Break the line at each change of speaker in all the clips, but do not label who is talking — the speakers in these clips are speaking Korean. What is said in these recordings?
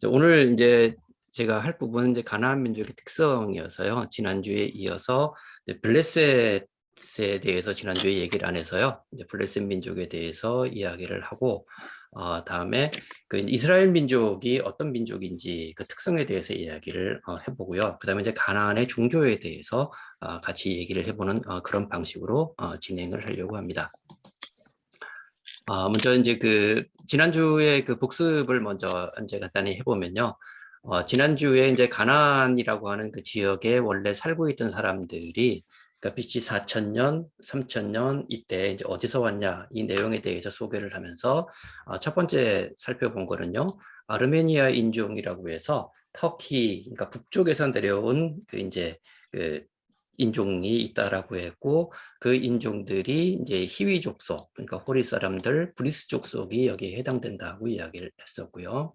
오늘 이제 제가 할 부분은 이제 가나안 민족의 특성이어서요. 지난주에 이어서 이제 블레셋에 대해서 지난주에 얘기를 안 해서요. 이제 블레셋 민족에 대해서 이야기를 하고, 다음에 그 이스라엘 민족이 어떤 민족인지 그 특성에 대해서 이야기를 해보고요. 그다음에 이제 가나안의 종교에 대해서 같이 얘기를 해보는 그런 방식으로 진행을 하려고 합니다. 먼저 이제 지난주에 그 복습을 먼저 이제 간단히 해보면요. 지난주에 이제 가나안이라고 하는 그 지역에 원래 살고 있던 사람들이 그러니까 BC 4000년, 3000년 이때 이제 어디서 왔냐 이 내용에 대해서 소개를 하면서 첫 번째 살펴본 거는요. 아르메니아 인종이라고 해서 터키, 그러니까 북쪽에서 내려온 그 이제 그 인종이 있다라고 했고 그 인종들이 이제 히위족 속, 그러니까 호리 사람들, 브리스족 속이 여기에 해당된다고 이야기를 했었고요.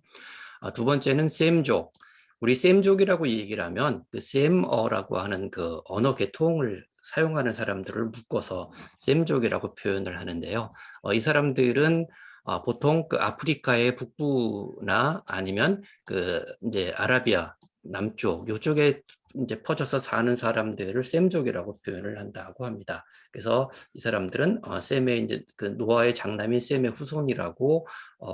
두 번째는 셈족. 우리 셈족이라고 얘기를 하면 그 셈어라고 하는 그 언어 계통을 사용하는 사람들을 묶어서 셈족이라고 표현을 하는데요. 이 사람들은 보통 그 아프리카의 북부나 아니면 그 이제 아라비아 남쪽 요쪽에 이제 퍼져서 사는 사람들을 셈족이라고 표현을 한다고 합니다. 그래서 이 사람들은 셈의 이제 그 노아의 장남인 셈의 후손이라고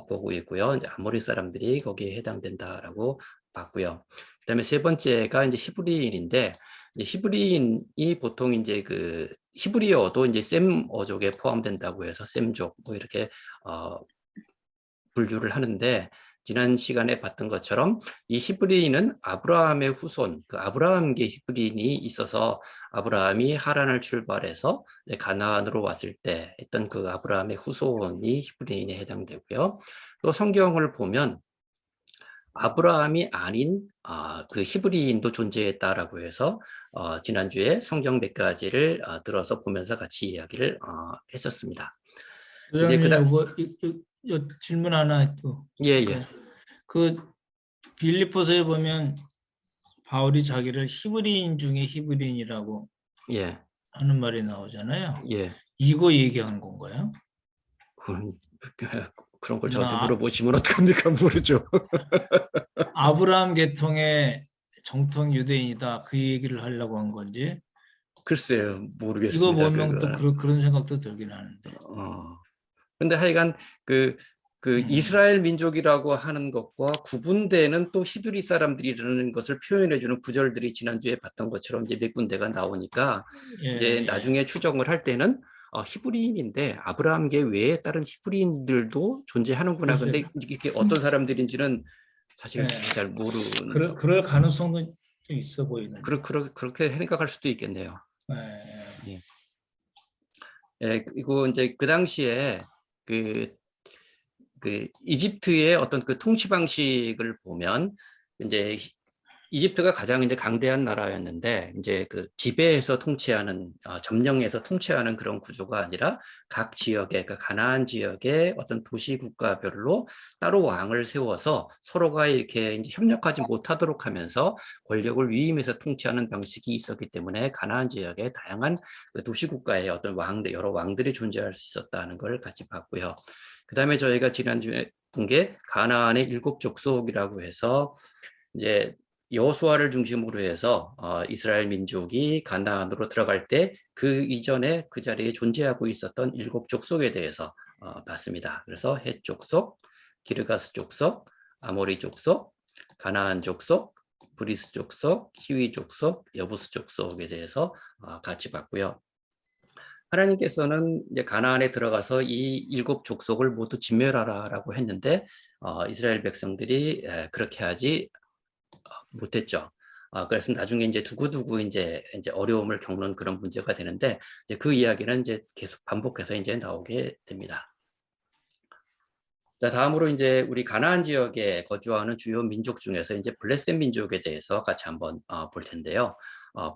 보고 있고요. 이제 아모리 사람들이 거기에 해당된다라고 봤고요. 그다음에 세 번째가 이제 히브리인인데 이제 히브리인이 보통 이제 그 히브리어도 이제 셈어족에 포함된다고 해서 셈족 뭐 이렇게 분류를 하는데 지난 시간에 봤던 것처럼 이 히브리인은 아브라함의 후손, 그 아브라함계 히브리인이 있어서 아브라함이 하란을 출발해서 가나안으로 왔을 때 했던 그 아브라함의 후손이 히브리인에 해당되고요. 또 성경을 보면 아브라함이 아닌 그 히브리인도 존재했다라고 해서 지난주에 성경 몇 가지를 들어서 보면서 같이 이야기를 했었습니다. 이제
소장님, 질문 하나 또.
예.
그 빌립보서에 보면 바울이 자기를 히브리인 중에 히브리인이라고
예.
하는 말이 나오잖아요.
예.
이거 얘기한 건가요?
그런 걸 저한테 물어보시면 어떡합니까? 모르죠.
아브라함 계통의 정통 유대인이다 그 얘기를 하려고 한 건지.
글쎄요, 모르겠습니다.
이거 보면 또 그런 생각도 들긴 하는데.
근데 하여간 이스라엘 민족이라고 하는 것과 구분되는 또 히브리 사람들이라는 것을 표현해주는 구절들이 지난주에 봤던 것처럼 이제 몇 군데가 나오니까 이제 나중에 추정을 할 때는 히브리인인데 아브라함계 외에 다른 히브리인들도 존재하는구나. 근데 이게 어떤 사람들인지는 사실 잘 모르는.
그럴 가능성도 좀 있어 보이는.
그렇게 생각할 수도 있겠네요.
네.
예, 그리고 이제 그 당시에 그 이집트의 어떤 그 통치 방식을 보면 이제 이집트가 가장 이제 강대한 나라였는데 이제 그 지배해서 통치하는 점령해서 통치하는 그런 구조가 아니라 각 지역에 그 가나안 지역의 어떤 도시 국가별로 따로 왕을 세워서 서로가 이렇게 이제 협력하지 못하도록 하면서 권력을 위임해서 통치하는 방식이 있었기 때문에 가나안 지역에 다양한 그 도시 국가의 어떤 여러 왕들이 존재할 수 있었다는 걸 같이 봤고요. 그 다음에 저희가 지난주에 본 게 가나안의 7족속이라고 해서 이제 여호수아를 중심으로 해서 이스라엘 민족이 가나안으로 들어갈 때 그 이전에 그 자리에 존재하고 있었던 7족속에 대해서 봤습니다. 그래서 헷 족속, 기르가스 족속, 아모리 족속, 가나안 족속, 브리스 족속, 히위 족속, 여부스 족속에 대해서 같이 봤고요. 하나님께서는 이제 가나안에 들어가서 이 7족속을 모두 진멸하라라고 했는데 이스라엘 백성들이 그렇게 하지 못했죠. 그래서 나중에 이제 두고두고 이제 어려움을 겪는 그런 문제가 되는데 이제 그 이야기는 이제 계속 반복해서 이제 나오게 됩니다. 자, 다음으로 이제 우리 가나안 지역에 거주하는 주요 민족 중에서 이제 블레셋 민족에 대해서 같이 한번 볼 텐데요.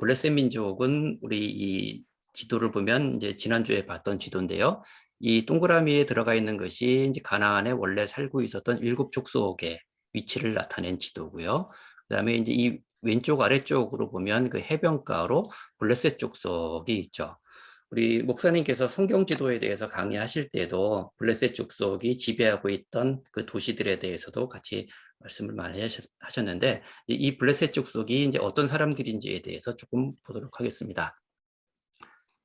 블레셋 민족은 우리 이 지도를 보면 이제 지난주에 봤던 지도인데요. 이 동그라미에 들어가 있는 것이 이제 가나안에 원래 살고 있었던 7족속의 위치를 나타낸 지도고요. 그다음에 이제 이 왼쪽 아래쪽으로 보면 그 해변가로 블레셋 족속이 있죠. 우리 목사님께서 성경 지도에 대해서 강의하실 때도 블레셋 족속이 지배하고 있던 그 도시들에 대해서도 같이 말씀을 많이 하셨는데, 이 블레셋 족속이 이제 어떤 사람들인지에 대해서 조금 보도록 하겠습니다.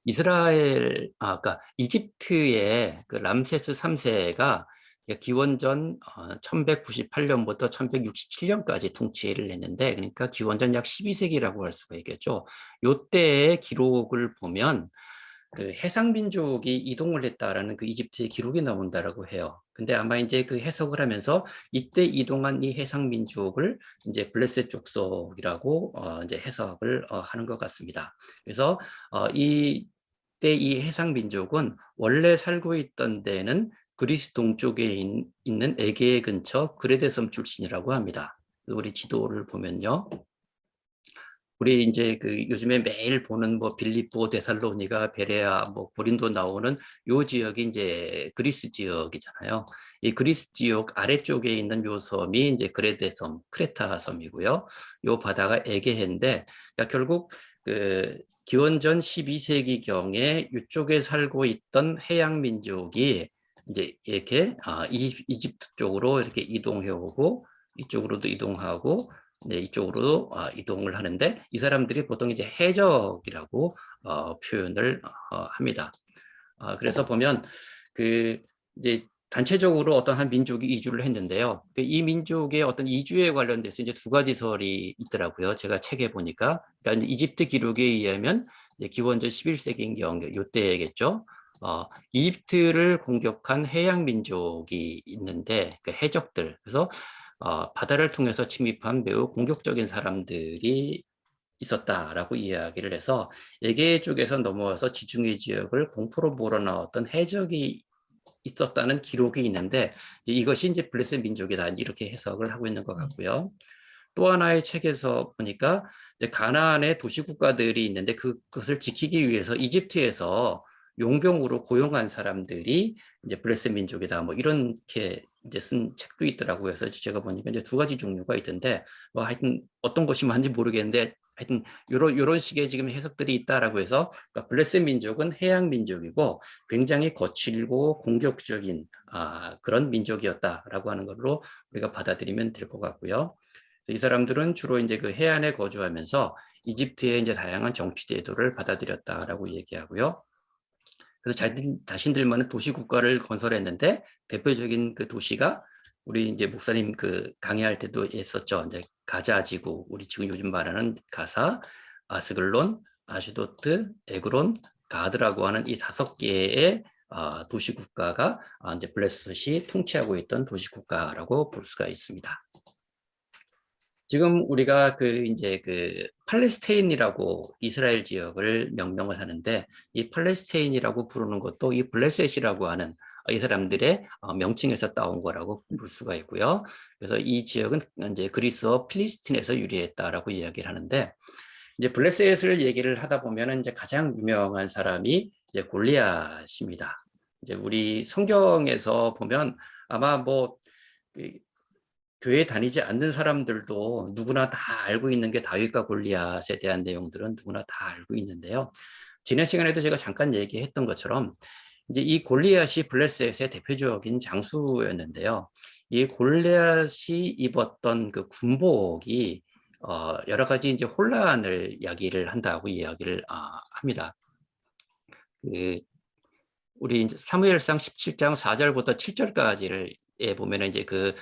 그러니까 이집트의 그 람세스 3세가 기원전 1198년부터 1167년까지 통치를 했는데, 그러니까 기원전 약 12세기라고 할 수가 있겠죠. 요때의 기록을 보면 그 해상민족이 이동을 했다라는 그 이집트의 기록이 나온다라고 해요. 근데 아마 이제 그 해석을 하면서 이때 이동한 이 해상민족을 이제 블레셋 족속이라고 이제 해석을 하는 것 같습니다. 그래서 이때 이 해상민족은 원래 살고 있던 데는 그리스 동쪽에 있는 에게 근처 그레데 섬 출신이라고 합니다. 우리 지도를 보면요. 우리 이제 그 요즘에 매일 보는 뭐 빌립보, 데살로니가, 베레아, 뭐 고린도 나오는 요 지역이 이제 그리스 지역이잖아요. 이 그리스 지역 아래쪽에 있는 요 섬이 이제 그레데 섬, 크레타 섬이고요. 요 바다가 에게해인데, 그러니까 결국 그 기원전 12세기경에 이쪽에 살고 있던 해양 민족이 이제 이렇게 이집트 쪽으로 이렇게 이동해 오고 이쪽으로도 이동하고 네, 이쪽으로 이동을 하는데 이 사람들이 보통 이제 해적이라고 표현을 합니다. 그래서 보면 그 이제 단체적으로 어떤 한 민족이 이주를 했는데요. 이 민족의 어떤 이주에 관련돼서 이제 두 가지 설이 있더라고요. 제가 책에 보니까, 그러니까 이집트 기록에 의하면 기원전 11세기경 이때겠죠. 이집트를 공격한 해양 민족이 있는데 그 해적들. 그래서 바다를 통해서 침입한 매우 공격적인 사람들이 있었다라고 이야기를 해서 에게 쪽에서 넘어와서 지중해 지역을 공포로 몰아넣었던 해적이 있었다는 기록이 있는데 이것이 이제 블레셋 민족이다 이렇게 해석을 하고 있는 것 같고요. 또 하나의 책에서 보니까 이제 가나안의 도시국가들이 있는데 그것을 지키기 위해서 이집트에서 용병으로 고용한 사람들이 이제 블레셋 민족이다 뭐 이렇게 이제 쓴 책도 있더라고요. 그래서 제가 보니까 이제 두 가지 종류가 있던데 뭐 하여튼 어떤 것이 맞는지 모르겠는데 하여튼 요런 식의 지금 해석들이 있다라고 해서 그러니까 블레셋 민족은 해양 민족이고 굉장히 거칠고 공격적인 그런 민족이었다라고 하는 걸로 우리가 받아들이면 될 것 같고요. 이 사람들은 주로 이제 그 해안에 거주하면서 이집트의 이제 다양한 정치 제도를 받아들였다라고 얘기하고요. 그래서 자신들만의 도시 국가를 건설했는데 대표적인 그 도시가 우리 이제 목사님 그 강의할 때도 했었죠. 이제 가자 지구, 우리 지금 요즘 말하는 가사, 아스글론, 아슈도트, 에그론, 가드라고 하는 이 5개의 도시 국가가 이제 블레셋이 통치하고 있던 도시 국가라고 볼 수가 있습니다. 지금 우리가 그 이제 그 팔레스타인이라고 이스라엘 지역을 명명을 하는데 이 팔레스타인이라고 부르는 것도 이 블레셋이라고 하는 이 사람들의 명칭에서 따온 거라고 볼 수가 있고요. 그래서 이 지역은 이제 그리스어 필리스틴에서 유래했다라고 이야기를 하는데 이제 블레셋을 얘기를 하다 보면은 이제 가장 유명한 사람이 이제 골리앗입니다. 이제 우리 성경에서 보면 아마 뭐 교회 다니지 않는 사람들도 누구나 다 알고 있는 게 다윗과 골리앗에 대한 내용들은 누구나 다 알고 있는데요. 지난 시간에도 제가 잠깐 얘기했던 것처럼 이제 이 골리앗이 블레셋의 대표적인 장수였는데요. 이 골리앗이 입었던 그 군복이 여러 가지 이제 혼란을 이야기를 한다고 이야기를 합니다. 그 우리 이제 사무엘상 17장 4절부터 7절까지를 보면은 이제 그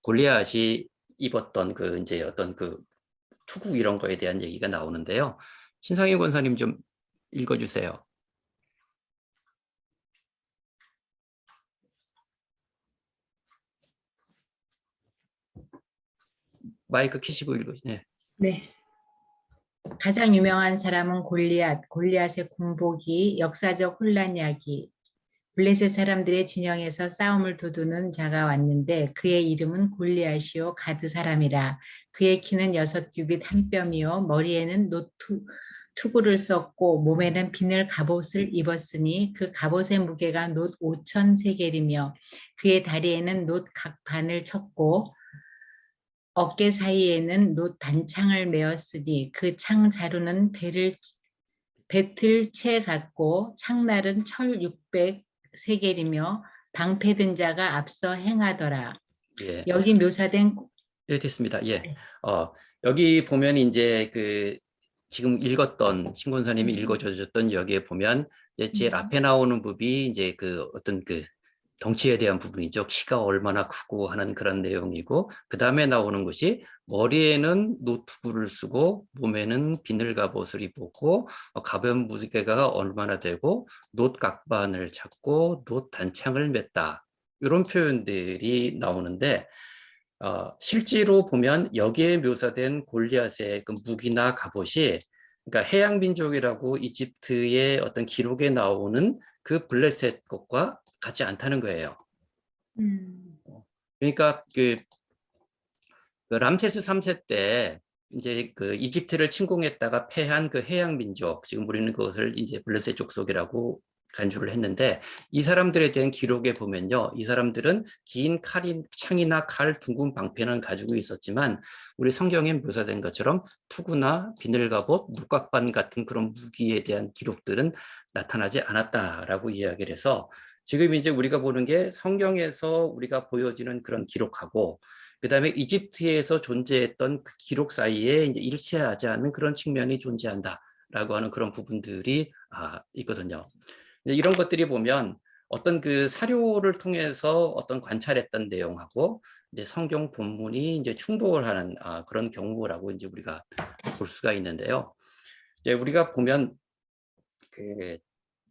골리앗이 입었던 그 이제 어떤 그 투구 이런 거에 대한 얘기가 나오는데요. 신상희 권사님 좀 읽어주세요. 마이크 켜시고 읽으시네.
네. 가장 유명한 사람은 골리앗, 골리앗의 군복이 역사적 혼란 이야기. 블레셋 사람들의 진영에서 싸움을 도두는 자가 왔는데 그의 이름은 골리앗이요 가드 사람이라. 그의 키는 6규빗 1뼘이요 머리에는 투구를 썼고 몸에는 비늘 갑옷을 입었으니 그 갑옷의 무게가 놋 5천 세겔이며 그의 다리에는 놋 각 반을 쳤고 어깨 사이에는 놋 단창을 메었으니 그 창 자루는 배틀 채 같고 창날은 철 600세겔이며 방패든 자가 앞서 행하더라.
예.
여기 묘사된
예, 됐습니다. 예.
네.
여기 보면 이제 그 지금 읽었던 신권사님이 읽어주셨던 여기에 보면 이제 제일 앞에 나오는 부분이 이제 그 어떤 그 덩치에 대한 부분이죠. 키가 얼마나 크고 하는 그런 내용이고, 그 다음에 나오는 것이 머리에는 노트북을 쓰고 몸에는 비늘 갑옷을 입었고 가벼운 무게가 얼마나 되고 놋 각반을 찾고 놋 단창을 맸다. 이런 표현들이 나오는데 실제로 보면 여기에 묘사된 골리앗의 그 무기나 갑옷이 그러니까 해양 민족이라고 이집트의 어떤 기록에 나오는 그 블레셋 것과 같지 않다는 거예요. 그러니까 그 람세스 3세 때 이제 그 이집트를 침공했다가 패한 그 해양 민족, 지금 우리는 그것을 이제 블레셋 족속이라고 간주를 했는데, 이 사람들에 대한 기록에 보면요, 이 사람들은 긴 창이나 칼, 둥근 방패는 가지고 있었지만 우리 성경에 묘사된 것처럼 투구나 비늘갑옷, 눕각반 같은 그런 무기에 대한 기록들은 나타나지 않았다라고 이야기를 해서, 지금 이제 우리가 보는 게 성경에서 우리가 보여지는 그런 기록하고 그 다음에 이집트에서 존재했던 그 기록 사이에 이제 일치하지 않는 그런 측면이 존재한다라고 하는 그런 부분들이 있거든요. 이런 것들이 보면 어떤 그 사료를 통해서 어떤 관찰했던 내용하고 이제 성경 본문이 이제 충돌하는 그런 경우라고 이제 우리가 볼 수가 있는데요. 이제 우리가 보면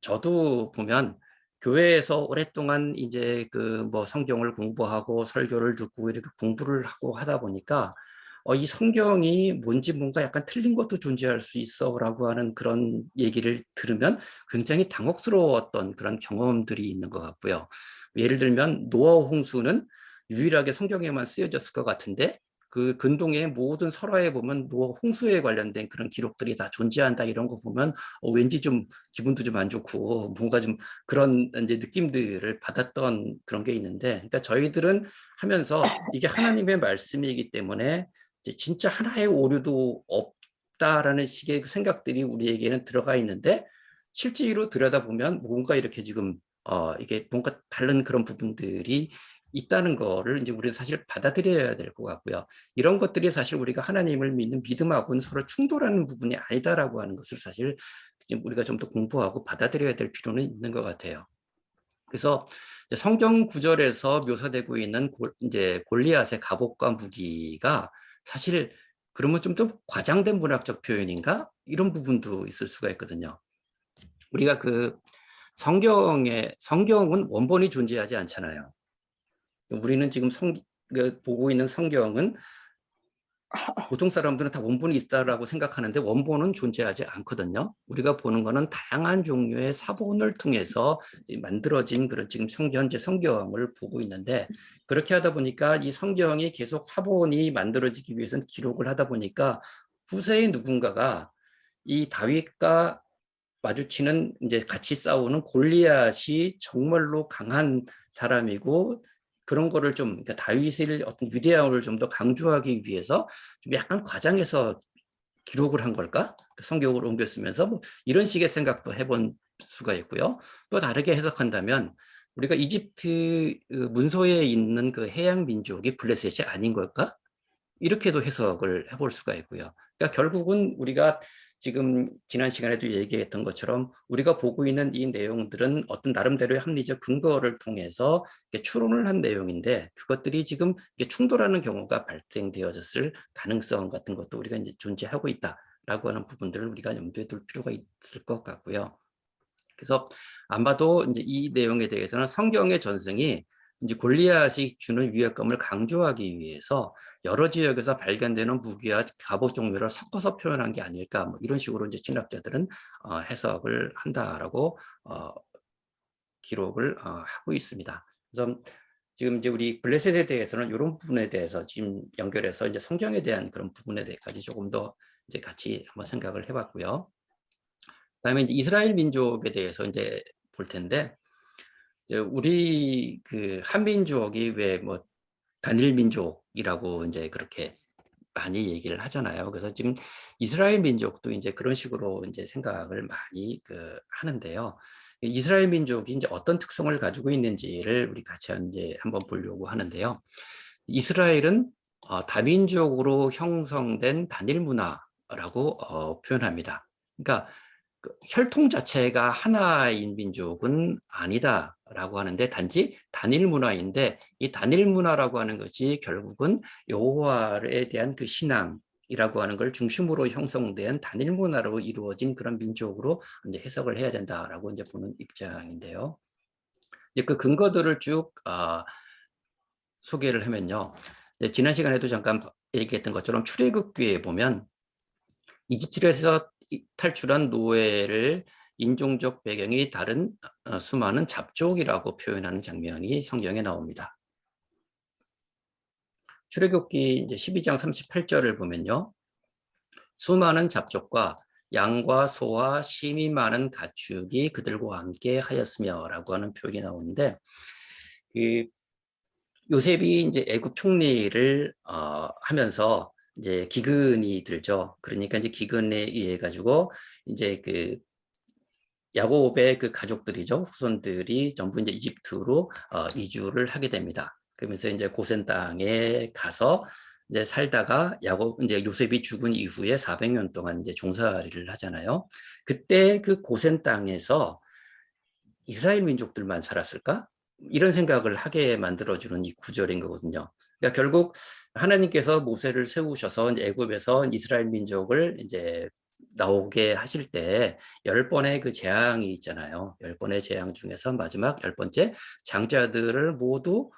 저도 보면 교회에서 오랫동안 이제 그 뭐 성경을 공부하고 설교를 듣고 이렇게 공부를 하고 하다 보니까 이 성경이 뭔지 뭔가 약간 틀린 것도 존재할 수 있어라고 하는 그런 얘기를 들으면 굉장히 당혹스러웠던 그런 경험들이 있는 것 같고요. 예를 들면 노아 홍수는 유일하게 성경에만 쓰여졌을 것 같은데 그 근동의 모든 설화에 보면 노아 홍수에 관련된 그런 기록들이 다 존재한다 이런 거 보면 왠지 좀 기분도 좀 안 좋고 뭔가 좀 그런 이제 느낌들을 받았던 그런 게 있는데, 그러니까 저희들은 하면서 이게 하나님의 말씀이기 때문에 이제 진짜 하나의 오류도 없다라는 식의 그 생각들이 우리에게는 들어가 있는데, 실제로 들여다보면 뭔가 이렇게 지금 이게 뭔가 다른 그런 부분들이 있다는 거를 이제 우리는 사실 받아들여야 될 것 같고요. 이런 것들이 사실 우리가 하나님을 믿는 믿음하고는 서로 충돌하는 부분이 아니다라고 하는 것을 사실 우리가 좀 더 공부하고 받아들여야 될 필요는 있는 것 같아요. 그래서 성경 구절에서 묘사되고 있는 이제 골리앗의 갑옷과 무기가 사실 그러면 좀 더 과장된 문학적 표현인가? 이런 부분도 있을 수가 있거든요. 우리가 그 성경은 원본이 존재하지 않잖아요. 우리는 지금 보고 있는 성경은 보통 사람들은 다 원본이 있다라고 생각하는데 원본은 존재하지 않거든요. 우리가 보는 거는 다양한 종류의 사본을 통해서 만들어진 그런 지금 현재 성경을 보고 있는데, 그렇게 하다 보니까 이 성경이 계속 사본이 만들어지기 위해서는 기록을 하다 보니까 후세의 누군가가 이 다윗과 마주치는 이제 같이 싸우는 골리앗이 정말로 강한 사람이고 그런 거를 좀 그러니까 다윗의 어떤 위대함을 좀 더 강조하기 위해서 좀 약간 과장해서 기록을 한 걸까? 성경으로 옮겨 쓰면서 뭐 이런 식의 생각도 해본 수가 있고요. 또 다르게 해석한다면 우리가 이집트 문서에 있는 그 해양 민족이 블레셋이 아닌 걸까? 이렇게도 해석을 해볼 수가 있고요. 그러니까 결국은 우리가 지금 지난 시간에도 얘기했던 것처럼 우리가 보고 있는 이 내용들은 어떤 나름대로의 합리적 근거를 통해서 추론을 한 내용인데, 그것들이 지금 충돌하는 경우가 발생되어졌을 가능성 같은 것도 우리가 이제 존재하고 있다라고 하는 부분들을 우리가 염두에 둘 필요가 있을 것 같고요. 그래서 아마도 이제 이 내용에 대해서는 성경의 전승이 이제 골리앗이 주는 위협감을 강조하기 위해서 여러 지역에서 발견되는 무기와 갑옷 종류를 섞어서 표현한 게 아닐까, 뭐 이런 식으로 이제 신학자들은 해석을 한다라고 기록을 하고 있습니다. 그래서 지금 이제 우리 블레셋에 대해서는 이런 부분에 대해서 지금 연결해서 이제 성경에 대한 그런 부분에 대해서까지 조금 더 이제 같이 한번 생각을 해봤고요. 그다음에 이제 이스라엘 민족에 대해서 이제 볼 텐데, 우리 그 한민족이 왜 뭐 단일 민족이라고 이제 그렇게 많이 얘기를 하잖아요. 그래서 지금 이스라엘 민족도 이제 그런 식으로 이제 생각을 많이 하는데요. 이스라엘 민족이 이제 어떤 특성을 가지고 있는지를 우리 같이 이제 한번 보려고 하는데요. 이스라엘은 다민족으로 형성된 단일 문화라고 표현합니다. 그러니까 그 혈통 자체가 하나인 민족은 아니다라고 하는데 단지 단일 문화인데 이 단일 문화라고 하는 것이 결국은 여호와에 대한 그 신앙이라고 하는 걸 중심으로 형성된 단일 문화로 이루어진 그런 민족으로 이제 해석을 해야 된다라고 이제 보는 입장인데요. 이제 그 근거들을 쭉 소개를 하면요. 지난 시간에도 잠깐 얘기했던 것처럼 출애굽기에 보면 이집트에서 탈출한 노예를 인종적 배경이 다른 수많은 잡족이라고 표현하는 장면이 성경에 나옵니다. 출애굽기 이제 12장 38절을 보면요. 수많은 잡족과 양과 소와 심이 많은 가축이 그들과 함께 하였으며 라고 하는 표현이 나오는데 그 요셉이 이제 애굽 총리를 하면서 이제 기근이 들죠. 그러니까 이제 기근에 의해 가지고 이제 그 야곱의 그 가족들이죠. 후손들이 전부 이제 이집트로 이주를 하게 됩니다. 그러면서 이제 고센 땅에 가서 이제 살다가 이제 요셉이 죽은 이후에 400년 동안 이제 종살이를 하잖아요. 그때 그 고센 땅에서 이스라엘 민족들만 살았을까? 이런 생각을 하게 만들어주는 이 구절인 거거든요. 그러니까 결국 하나님께서 모세를 세우셔서 애굽에서 이스라엘 민족을 이제 나오게 하실 때 10번의 그 재앙이 있잖아요. 10번의 재앙 중에서 마지막 10번째 장자들을 모두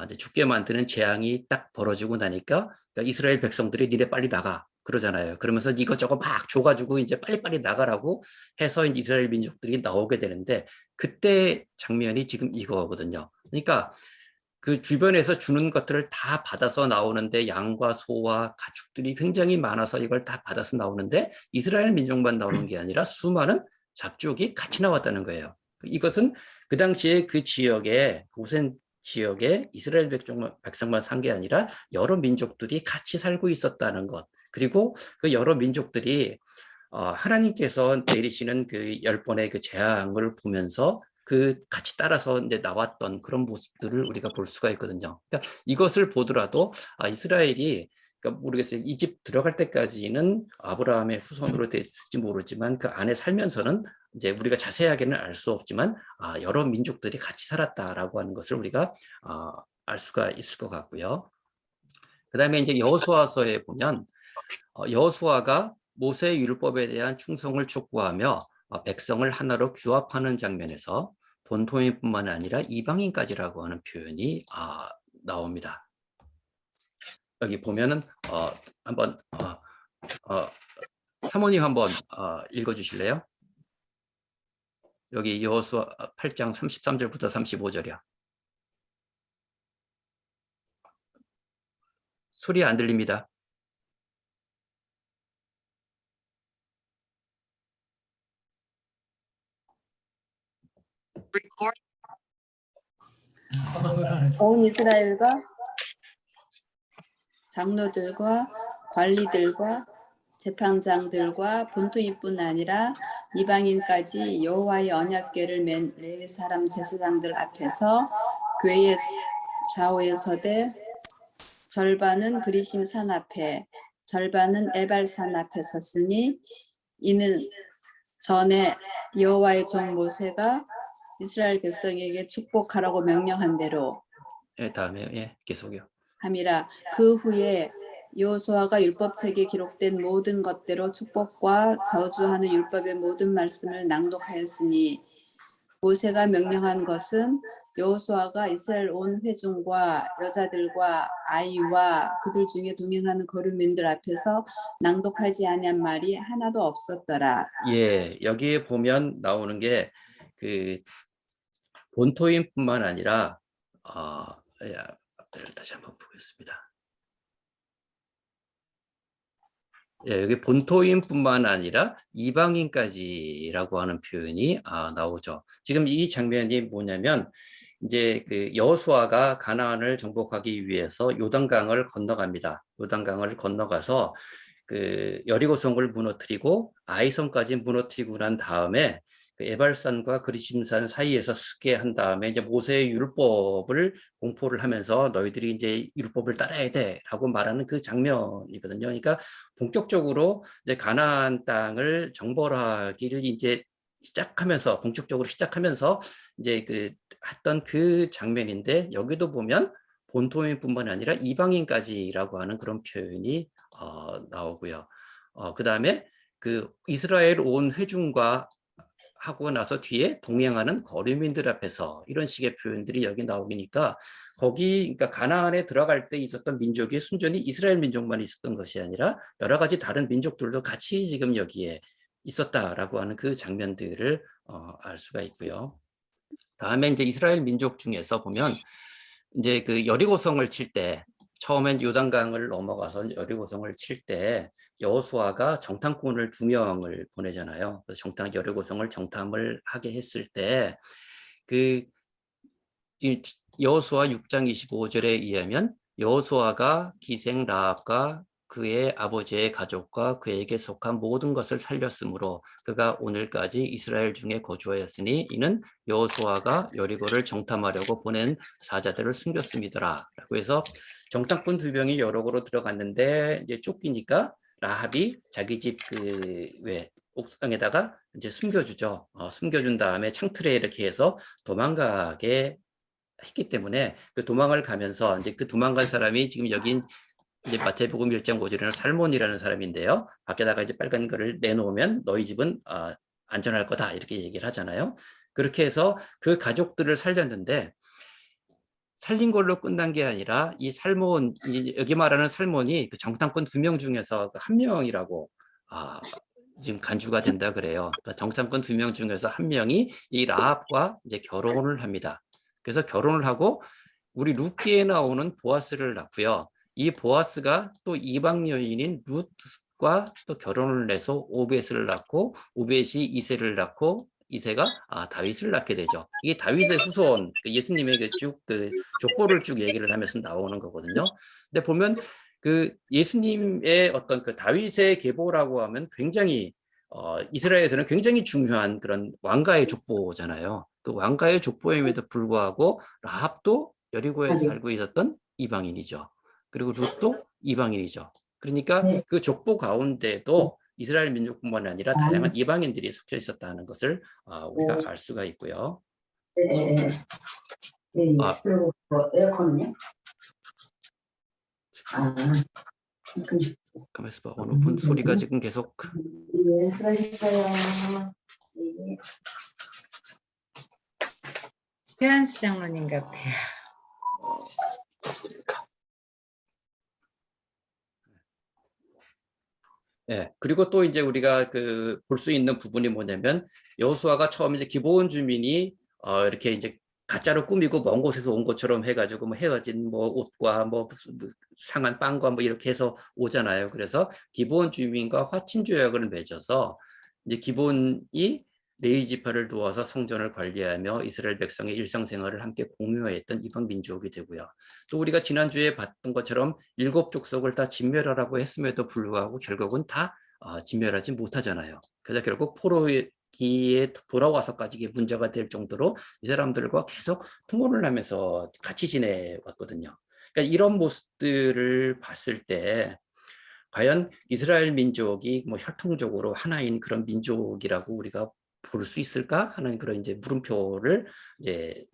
이제 죽게 만드는 재앙이 딱 벌어지고 나니까 그러니까 이스라엘 백성들이 니네 빨리 나가 그러잖아요. 그러면서 이것저것 막 줘가지고 이제 빨리빨리 나가라고 해서 이스라엘 민족들이 나오게 되는데 그때 장면이 지금 이거거든요. 그러니까 그 주변에서 주는 것들을 다 받아서 나오는데 양과 소와 가축들이 굉장히 많아서 이걸 다 받아서 나오는데 이스라엘 민족만 나오는 게 아니라 수많은 잡족이 같이 나왔다는 거예요. 이것은 그 당시에 그 지역에 고센 지역에 이스라엘 백성만 산 게 아니라 여러 민족들이 같이 살고 있었다는 것. 그리고 그 여러 민족들이 하나님께서 내리시는 그 10번의 그 재앙을 보면서 그 같이 따라서 이제 나왔던 그런 모습들을 우리가 볼 수가 있거든요. 그러니까 이것을 보더라도 이스라엘이 그러니까 모르겠어요. 이집 들어갈 때까지는 아브라함의 후손으로 됐을지 모르지만 그 안에 살면서는 이제 우리가 자세하게는 알 수 없지만 여러 민족들이 같이 살았다라고 하는 것을 우리가 알 수가 있을 것 같고요. 그다음에 이제 여호수아서에 보면 여호수아가 모세의 율법에 대한 충성을 촉구하며 백성을 하나로 규합하는 장면에서 본토인뿐만 아니라 이방인까지라고 하는 표현이 나옵니다. 여기 보면은 한번 사모님 한번 읽어주실래요? 여기 여호수아 8장 33절부터 35절이야. 소리 안 들립니다.
온 이스라엘과 장로들과 관리들과 재판장들과 본토인뿐 아니라 이방인까지 여호와의 언약궤를 맨 레위 사람 제사장들 앞에서 궤의 좌우에 서되 절반은 그리심 산 앞에 절반은 에발 산 앞에 섰으니 이는 전에 여호와의 종 모세가 이스라엘 백성에게 축복하라고 명령한 대로
다음에 계속요.
함이라. 그 후에 여호수아가 율법책에 기록된 모든 것대로 축복과 저주하는 율법의 모든 말씀을 낭독하였으니 모세가 명령한 것은 여호수아가 이스라엘 온 회중과 여자들과 아이와 그들 중에 동행하는 거류민들 앞에서 낭독하지 아니한 말이 하나도 없었더라.
예, 여기에 보면 나오는 게 그 본토인뿐만 아니라 다시 한번 보겠습니다. 예, 여기 본토인뿐만 아니라 이방인까지라고 하는 표현이 나오죠. 지금 이 장면이 뭐냐면 이제 그 여호수아가 가나안을 정복하기 위해서 요단강을 건너갑니다. 요단강을 건너가서 그 여리고성을 무너뜨리고 아이성까지 무너뜨리고 난 다음에 그 에발산과 그리심산 사이에서 쓰게 한 다음에 이제 모세의 율법을 공포를 하면서 너희들이 이제 율법을 따라야 돼라고 말하는 그 장면이거든요. 그러니까 본격적으로 이제 가나안 땅을 정벌하기를 이제 본격적으로 시작하면서 이제 그 했던 그 장면인데, 여기도 보면 본토민뿐만 아니라 이방인까지라고 하는 그런 표현이 나오고요. 그 다음에 그 이스라엘 온 회중과 하고 나서 뒤에 동행하는 거류민들 앞에서, 이런 식의 표현들이 여기 나오니까 거기, 그러니까 가나안에 들어갈 때 있었던 민족이 순전히 이스라엘 민족만 있었던 것이 아니라 여러 가지 다른 민족들도 같이 지금 여기에 있었다라고 하는 그 장면들을 알 수가 있고요. 다음에 이제 이스라엘 민족 중에서 보면 이제 그 여리고성을 칠 때, 처음엔 요단강을 넘어가서 여리고성을 칠 때 여호수아가 정탐꾼을 2명을 보내잖아요. 그래서 여리고성을 정탐을 하게 했을 때 그 여호수아 6장 25절에 의하면 여호수아가 기생 라합과 그의 아버지의 가족과 그에게 속한 모든 것을 살렸으므로 그가 오늘까지 이스라엘 중에 거주하였으니 이는 여호수아가 여리고를 정탐하려고 보낸 사자들을 숨겼음이더라 라고 해서, 정탐꾼 2명이 여리고로 들어갔는데 이제 쫓기니까 라합이 자기 집 옥상에다가 이제 숨겨주죠. 숨겨준 다음에 창틀에 이렇게 해서 도망가게 했기 때문에, 그 도망을 가면서 이제 그 도망간 사람이 지금 여기 이제 마태복음 1장 5절에는 살몬이라는 사람인데요. 밖에다가 이제 빨간 거를 내놓으면 너희 집은 안전할 거다 이렇게 얘기를 하잖아요. 그렇게 해서 그 가족들을 살렸는데, 살린 걸로 끝난 게 아니라 이 살몬, 여기 말하는 살몬이 그 정탐꾼 2명 중에서 한 명이라고 지금 간주가 된다 그래요. 그러니까 정탐꾼 2명 중에서 한 명이 이 라합과 이제 결혼을 합니다. 그래서 결혼을 하고 우리 룻기에 나오는 보아스를 낳고요. 이 보아스가 또 이방 여인인 룻과 또 결혼을 해서 오벳을 낳고, 오벳이 이새를 낳고, 이새가 다윗을 낳게 되죠. 이게 다윗의 후손, 예수님의 그 족보를 쭉 얘기를 하면서 나오는 거거든요. 근데 보면 그 예수님의 어떤 그 다윗의 계보라고 하면 굉장히 이스라엘에서는 굉장히 중요한 그런 왕가의 족보잖아요. 그 왕가의 족보임에도 불구하고 라합도 여리고에 살고 있었던 이방인이죠. 그리고 룻도 이방인이죠. 그러니까 그 족보 가운데도 이스라엘 민족뿐만 아니라 다양한 이방인들이 섞여 있었다는 것을 우리가 알 수가 있고요.
그리고 에어컨은요?
가만히 있어봐. 어느 분 소리가 지금 계속.
네, 수고하셨어요. 네.
태연수 장로님 같아요.
네, 그리고 또 이제 우리가 볼 수 있는 부분이 뭐냐면, 여호수아가 처음 이제 기브온 주민이 이렇게 이제 가짜로 꾸미고 먼 곳에서 온 것처럼 해가지고 뭐 헤어진 뭐 옷과 뭐 상한 빵과 뭐 이렇게 해서 오잖아요. 그래서 기브온 주민과 화친 조약을 맺어서 이제 기브온이 레위 지파를 도와서 성전을 관리하며 이스라엘 백성의 일상생활을 함께 공유했던 이방 민족이 되고요. 또 우리가 지난주에 봤던 것처럼 7족속을 다 진멸하라고 했음에도 불구하고 결국은 다 진멸하지 못하잖아요. 그래서 결국 포로기에 돌아와서까지 이게 문제가 될 정도로 이 사람들과 계속 통혼을 하면서 같이 지내왔거든요. 그러니까 이런 모습들을 봤을 때 과연 이스라엘 민족이 뭐 혈통적으로 하나인 그런 민족이라고 우리가 볼 수 있을까 하는 그런 이제 물음표를 이제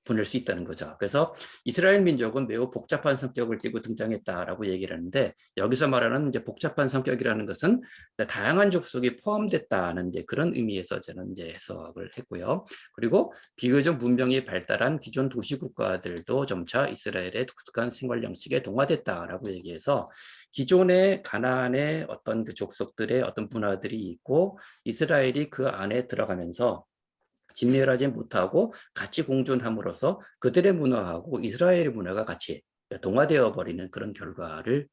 보낼 수 있다는 거죠. 그래서 이스라엘 민족은 매우 복잡한 성격을 띠고 등장했다라고 얘기를 하는데, 여기서 말하는 이제 복잡한 성격이라는 것은 다양한 족속이 포함됐다는 이제 그런 의미에서 저는 이제 해석을 했고요. 그리고 비교적 문명이 발달한 기존 도시 국가들도 점차 이스라엘의 독특한 생활 양식에 동화됐다라고 얘기해서, 기존의 가나안의 어떤 그 족속들의 어떤 문화들이 있고 이스라엘이 그 안에 들어가면서 진멸하지 못하고 같이 공존함으로써 그들의 문화하고 이스라엘의 문화가 같이 동화되어 버리는 그런 결과를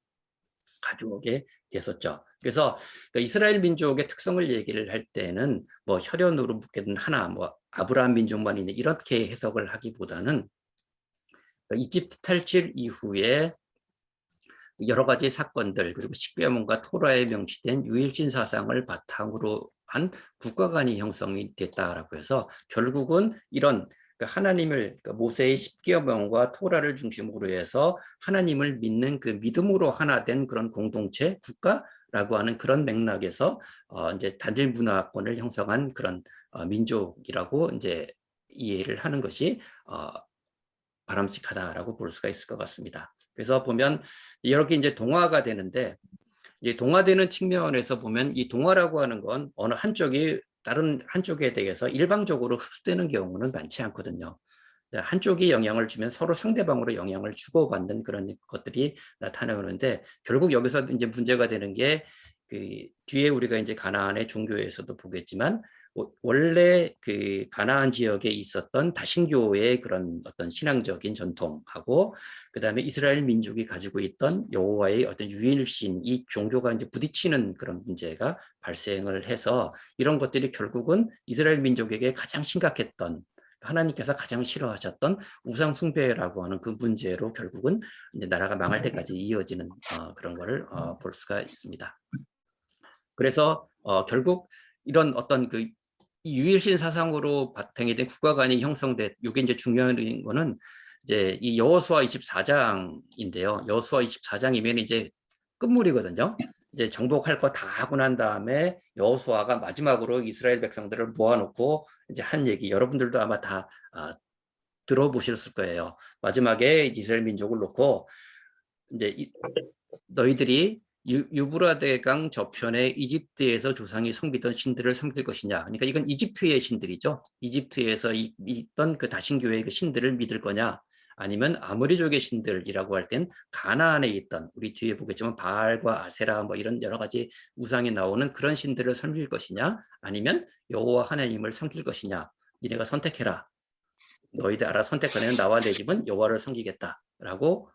가져오게 됐었죠. 그래서 이스라엘 민족의 특성을 얘기를 할 때는 뭐 혈연으로 묶여든 하나, 뭐 아브라함 민족만 있는 이렇게 해석을 하기보다는 이집트 탈출 이후에 여러 가지 사건들 그리고 십계명과 토라에 명시된 유일신 사상을 바탕으로 한 국가관이 형성이 됐다라고 해서 결국은 이런 하나님을 모세의 십계명과 토라를 중심으로 해서 하나님을 믿는 그 믿음으로 하나 된 그런 공동체 국가라고 하는 그런 맥락에서 이제 단일 문화권을 형성한 그런 민족이라고 이제 이해를 하는 것이 바람직하다라고 볼 수가 있을 것 같습니다. 그래서 보면 이렇게 이제 동화가 되는데 이 동화되는 측면에서 보면 이 동화라고 하는 건 어느 한쪽이 다른 한쪽에 대해서 일방적으로 흡수되는 경우는 많지 않거든요. 한쪽이 영향을 주면 서로 상대방으로 영향을 주고받는 그런 것들이 나타나는데 결국 여기서 이제 문제가 되는 게 그 뒤에 우리가 이제 가나안의 종교에서도 보겠지만 원래 그 가나안 지역에 있었던 다신교의 그런 어떤 신앙적인 전통하고 그다음에 이스라엘 민족이 가지고 있던 여호와의 어떤 유일신 이 종교가 이제 부딪히는 그런 문제가 발생을 해서 이런 것들이 결국은 이스라엘 민족에게 가장 심각했던 하나님께서 가장 싫어하셨던 우상 숭배라고 하는 그 문제로 결국은 이제 나라가 망할 때까지 이어지는 그런 거를 볼 수가 있습니다. 그래서 결국 이런 어떤 그 유일신 사상으로 바탕이 된 국가관이 형성된 이게 이제 중요한 거는 이제 이 여호수아 24장인데요. 여호수아 24장이면 이제 끝물이거든요. 이제 정복할 거 다 하고 난 다음에 여호수아가 마지막으로 이스라엘 백성들을 모아놓고 이제 한 얘기 여러분들도 아마 다 들어보셨을 거예요. 마지막에 이스라엘 민족을 놓고 이제 너희들이 유브라데강 저편에 이집트에서 조상이 섬기던 신들을 섬길 것이냐. 그러니까 이건 이집트의 신들이죠. 이집트에서 있던 그 다신교의 그 신들을 믿을 거냐. 아니면 아모리족의 신들이라고 할 땐 가나안에 있던 우리 뒤에 보겠지만 바알과 아세라 뭐 이런 여러 가지 우상이 나오는 그런 신들을 섬길 것이냐. 아니면 여호와 하나님을 섬길 것이냐. 니네가 선택해라. 너희들 알아 선택하는 나와 내 집은 여호와를 섬기겠다라고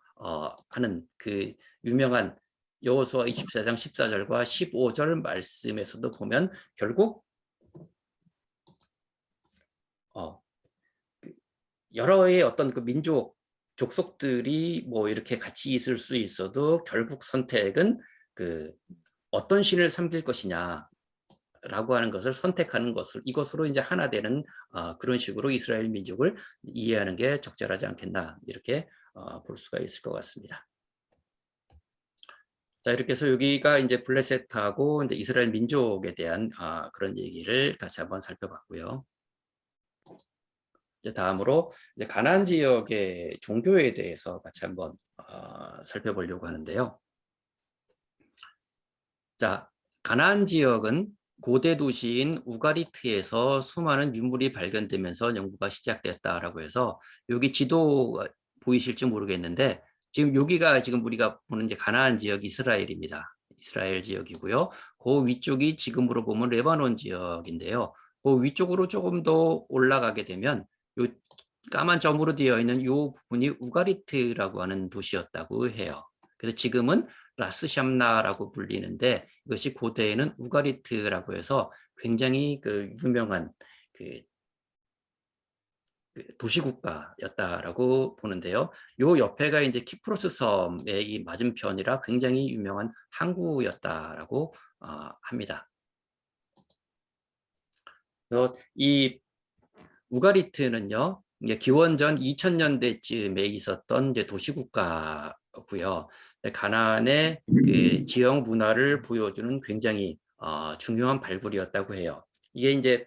하는 그 유명한 여호수아 24장 14절과 15절 말씀에서도 보면 결국 여러의 어떤 그 민족 족속들이 뭐 이렇게 같이 있을 수 있어도 결국 선택은 그 어떤 신을 섬길 것이냐 라고 하는 것을 선택하는 것을 이것으로 이제 하나 되는 그런 식으로 이스라엘 민족을 이해하는 게 적절하지 않겠나 이렇게 볼 수가 있을 것 같습니다. 자, 이렇게 해서 여기가 이제 블레셋하고 이제 이스라엘 민족에 대한 그런 얘기를 같이 한번 살펴봤고요. 이제 다음으로 이제 가나안 지역의 종교에 대해서 같이 한번 살펴보려고 하는데요. 자, 가나안 지역은 고대 도시인 우가리트에서 수많은 유물이 발견되면서 연구가 시작됐다라고 해서 여기 지도 보이실지 모르겠는데 지금 여기가 지금 우리가 보는 이제 가나안 지역 이스라엘입니다. 이스라엘 지역이고요. 그 위쪽이 지금으로 보면 레바논 지역인데요. 그 위쪽으로 조금 더 올라가게 되면 요 까만 점으로 되어 있는 이 부분이 우가리트라고 하는 도시였다고 해요. 그래서 지금은 라스샴나라고 불리는데 이것이 고대에는 우가리트라고 해서 굉장히 그 유명한 그 도시국가였다라고 보는데요. 요 옆에가 이제 키프로스 섬의 이 맞은편이라 굉장히 유명한 항구였다라고 합니다. 그래서 이 우가리트는요, 이제 기원전 2000년대쯤에 있었던 이제 도시국가고요. 가나안의 그 지역 문화를 보여주는 굉장히 중요한 발굴이었다고 해요. 이게 이제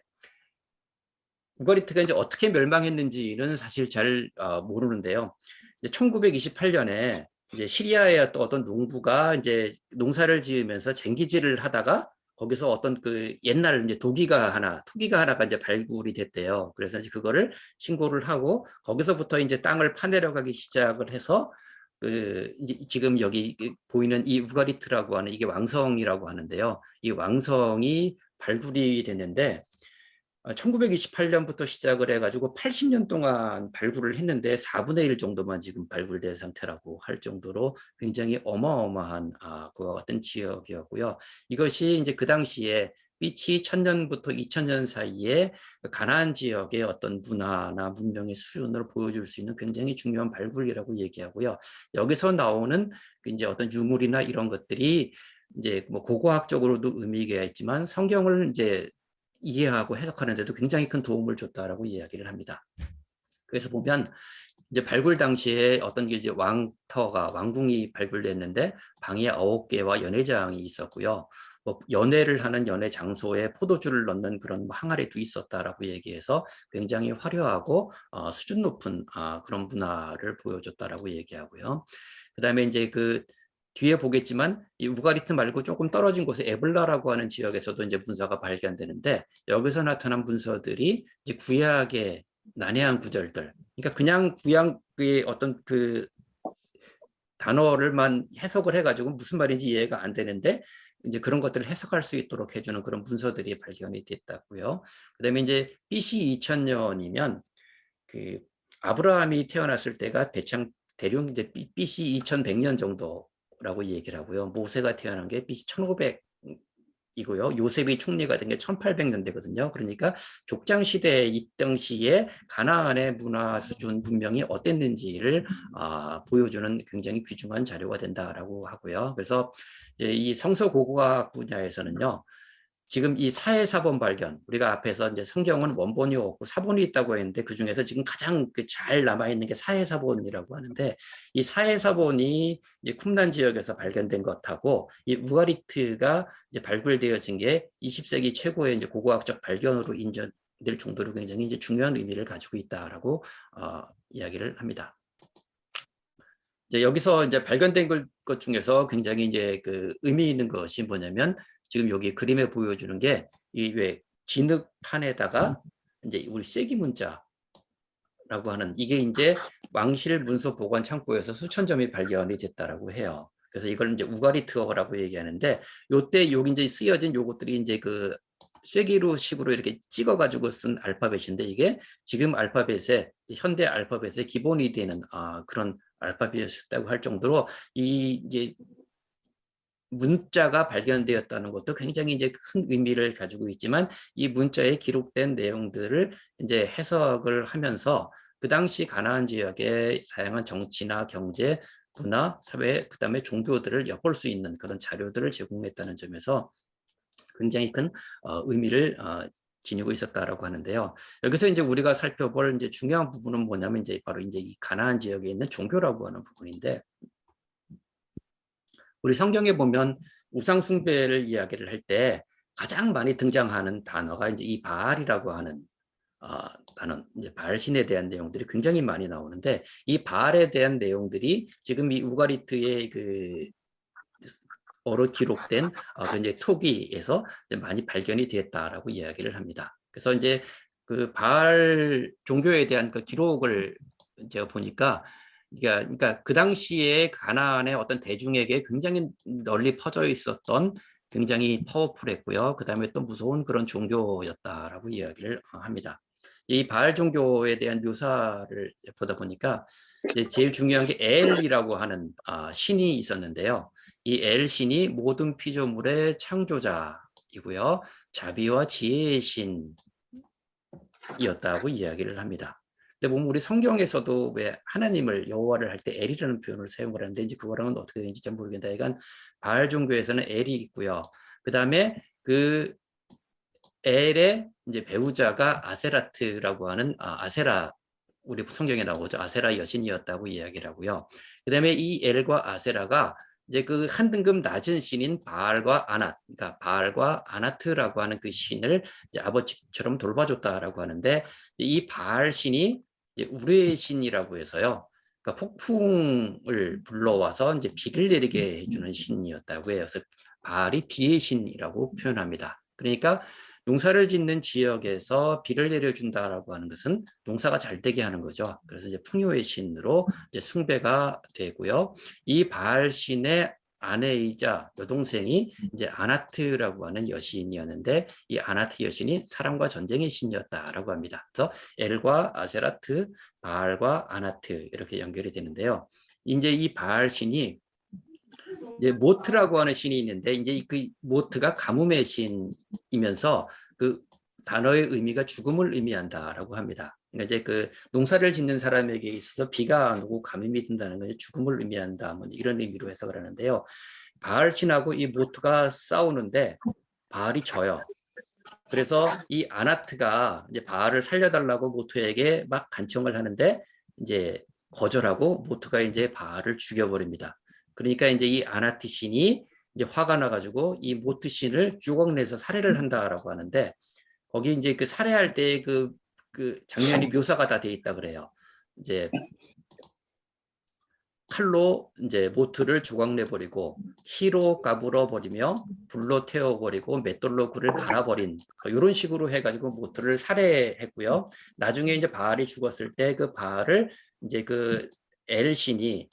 우가리트가 이제 어떻게 멸망했는지는 사실 잘 모르는데요. 1928년에 이제 시리아의 어떤 농부가 이제 농사를 지으면서 쟁기질을 하다가 거기서 어떤 그 옛날 이제 토기가 하나가 이제 발굴이 됐대요. 그래서 이제 그거를 신고를 하고 거기서부터 이제 땅을 파내려가기 시작을 해서 그 이제 지금 여기 보이는 이 우가리트라고 하는 이게 왕성이라고 하는데요. 이 왕성이 발굴이 됐는데 1928년부터 시작을 해가지고 80년 동안 발굴을 했는데 4분의 1 정도만 지금 발굴된 상태라고 할 정도로 굉장히 어마어마한 그와 같은 지역이었고요. 이것이 이제 그 당시에 BC 1000년부터 2000년 사이에 가나안 지역의 어떤 문화나 문명의 수준을 보여줄 수 있는 굉장히 중요한 발굴이라고 얘기하고요. 여기서 나오는 이제 어떤 유물이나 이런 것들이 이제 뭐 고고학적으로도 의미가 있지만 성경을 이제 이해하고 해석하는 데도 굉장히 큰 도움을 줬다라고 이야기를 합니다. 그래서 보면 이제 발굴 당시에 어떤 게 이제 왕궁이 발굴됐는데 방이 9개와 연회장이 있었고요. 뭐 연회를 하는 연회 장소에 포도주를 넣는 그런 항아리도 있었다라고 얘기해서 굉장히 화려하고 수준 높은 그런 문화를 보여줬다라고 얘기하고요. 그다음에 이제 그 뒤에 보겠지만 이 우가리트 말고 조금 떨어진 곳에 에블라라고 하는 지역에서도 이제 문서가 발견되는데 여기서 나타난 문서들이 이제 구약의 난해한 구절들, 그러니까 그냥 구약의 어떤 그 단어를만 해석을 해가지고 무슨 말인지 이해가 안 되는데 이제 그런 것들을 해석할 수 있도록 해주는 그런 문서들이 발견이 됐다고요. 그다음에 이제 BC 2000년이면 그 아브라함이 태어났을 때가 대략 이제 BC 2100년 정도라고 얘기를 하고요. 모세가 태어난 게 BC 1500이고요. 요셉이 총리가 된 게 1800년대거든요. 그러니까 족장 시대에 이 당시에 가나안의 문화 수준 문명이 어땠는지를 보여주는 굉장히 귀중한 자료가 된다라고 하고요. 그래서 이 성서 고고학 분야에서는요. 지금 이 사해사본 발견, 우리가 앞에서 이제 성경은 원본이 없고 사본이 있다고 했는데 그 중에서 지금 가장 잘 남아있는 게 사해사본이라고 하는데 이 사해사본이 이제 쿰란 지역에서 발견된 것하고 이 우가리트가 이제 발굴되어진 게 20세기 최고의 이제 고고학적 발견으로 인정될 정도로 굉장히 이제 중요한 의미를 가지고 있다라고 이야기를 합니다. 이제 여기서 이제 발견된 것 중에서 굉장히 이제 그 의미 있는 것이 뭐냐면 지금 여기 그림에 보여주는 게 이 왜 진흙판에다가 이제 우리 쐐기 문자라고 하는 이게 이제 왕실 문서 보관 창고에서 수천 점이 발견이 됐다라고 해요. 그래서 이걸 이제 우가리트어라고 얘기하는데 요때 여기 이제 쓰여진 요것들이 이제 그 쐐기로 식으로 이렇게 찍어가지고 쓴 알파벳인데 이게 지금 알파벳의 현대 알파벳의 기본이 되는 그런 알파벳이었다고 할 정도로 이 이제 문자가 발견되었다는 것도 굉장히 이제 큰 의미를 가지고 있지만 이 문자에 기록된 내용들을 이제 해석을 하면서 그 당시 가나안 지역에 다양한 정치나 경제, 문화, 사회, 그다음에 종교들을 엿볼 수 있는 그런 자료들을 제공했다는 점에서 굉장히 큰 의미를 지니고 있었다라고 하는데요. 여기서 이제 우리가 살펴볼 이제 중요한 부분은 뭐냐면 이제 바로 이제 이 가나안 지역에 있는 종교라고 하는 부분인데 우리 성경에 보면 우상 숭배를 이야기를 할 때 가장 많이 등장하는 단어가 이제 이 바알이라고 하는 단어, 이제 바알 신에 대한 내용들이 굉장히 많이 나오는데 이 바알에 대한 내용들이 지금 이 우가리트의 그 어로 기록된 이제 토기에서 많이 발견이 되었다라고 이야기를 합니다. 그래서 이제 그 바알 종교에 대한 그 기록을 제가 보니까 그러니까 그 당시에 가나안의 어떤 대중에게 굉장히 널리 퍼져 있었던 굉장히 파워풀했고요. 그 다음에 또 무서운 그런 종교였다라고 이야기를 합니다. 이 바알 종교에 대한 묘사를 보다 보니까 이제 제일 중요한 게 엘이라고 하는 신이 있었는데요. 이 엘 신이 모든 피조물의 창조자이고요. 자비와 지혜의 신이었다고 이야기를 합니다. 근데 보면 우리 성경에서도 왜 하나님을 여호와를 할 때 엘이라는 표현을 사용을 하는데 이제 그거랑은 어떻게 되는지 잘 모르겠는데 약간 바알 종교에서는 엘이 있고요. 그 다음에 그 엘의 이제 배우자가 아세라트라고 하는 아세라 우리 성경에 나오죠. 아세라 여신이었다고 이야기를 하고요. 그 다음에 이 엘과 아세라가 이제 그 한 등급 낮은 신인 바알과 아낫, 그러니까 바알과 아나트라고 하는 그 신을 이제 아버지처럼 돌봐줬다라고 하는데 이 바알 신이 이제 우레의 신이라고 해서요. 그러니까 폭풍을 불러와서 이제 비를 내리게 해주는 신이었다고 해요. 그래서 바알이 비의 신이라고 표현합니다. 그러니까 농사를 짓는 지역에서 비를 내려준다라고 하는 것은 농사가 잘 되게 하는 거죠. 그래서 이제 풍요의 신으로 이제 숭배가 되고요. 이 바알 신의 아내이자 여동생이 이제 아나트라고 하는 여신이었는데 이 아나트 여신이 사랑과 전쟁의 신이었다라고 합니다. 그래서 엘과 아세라트, 바알과 아나트 이렇게 연결이 되는데요. 이제 이 바알 신이 이제 모트라고 하는 신이 있는데 이제 그 모트가 가뭄의 신이면서 그 단어의 의미가 죽음을 의미한다라고 합니다. 그러니까 이제 그 농사를 짓는 사람에게 있어서 비가 안 오고 가뭄이 든다는 것이 죽음을 의미한다. 뭐 이런 의미로 해석을 하는데요. 바알 신하고 이 모트가 싸우는데 바알이 져요. 그래서 이 아나트가 이제 바알을 살려달라고 모트에게 막 간청을 하는데 이제 거절하고 모트가 이제 바알을 죽여버립니다. 그러니까 이제 이 아나트 신이 이제 화가 나가지고 이 모트 신을 쪼각내서 살해를 한다라고 하는데 거기 이제 그 살해할 때 그 장면이 묘사가 다 돼 있다 그래요. 이제 칼로 이제 모트를 조각내버리고 키로 까불어버리며 불로 태워버리고 맷돌로 그를 갈아버린 이런 식으로 해가지고 모트를 살해했고요. 나중에 이제 바알이 죽었을 때 그 바알을 이제 그 엘신이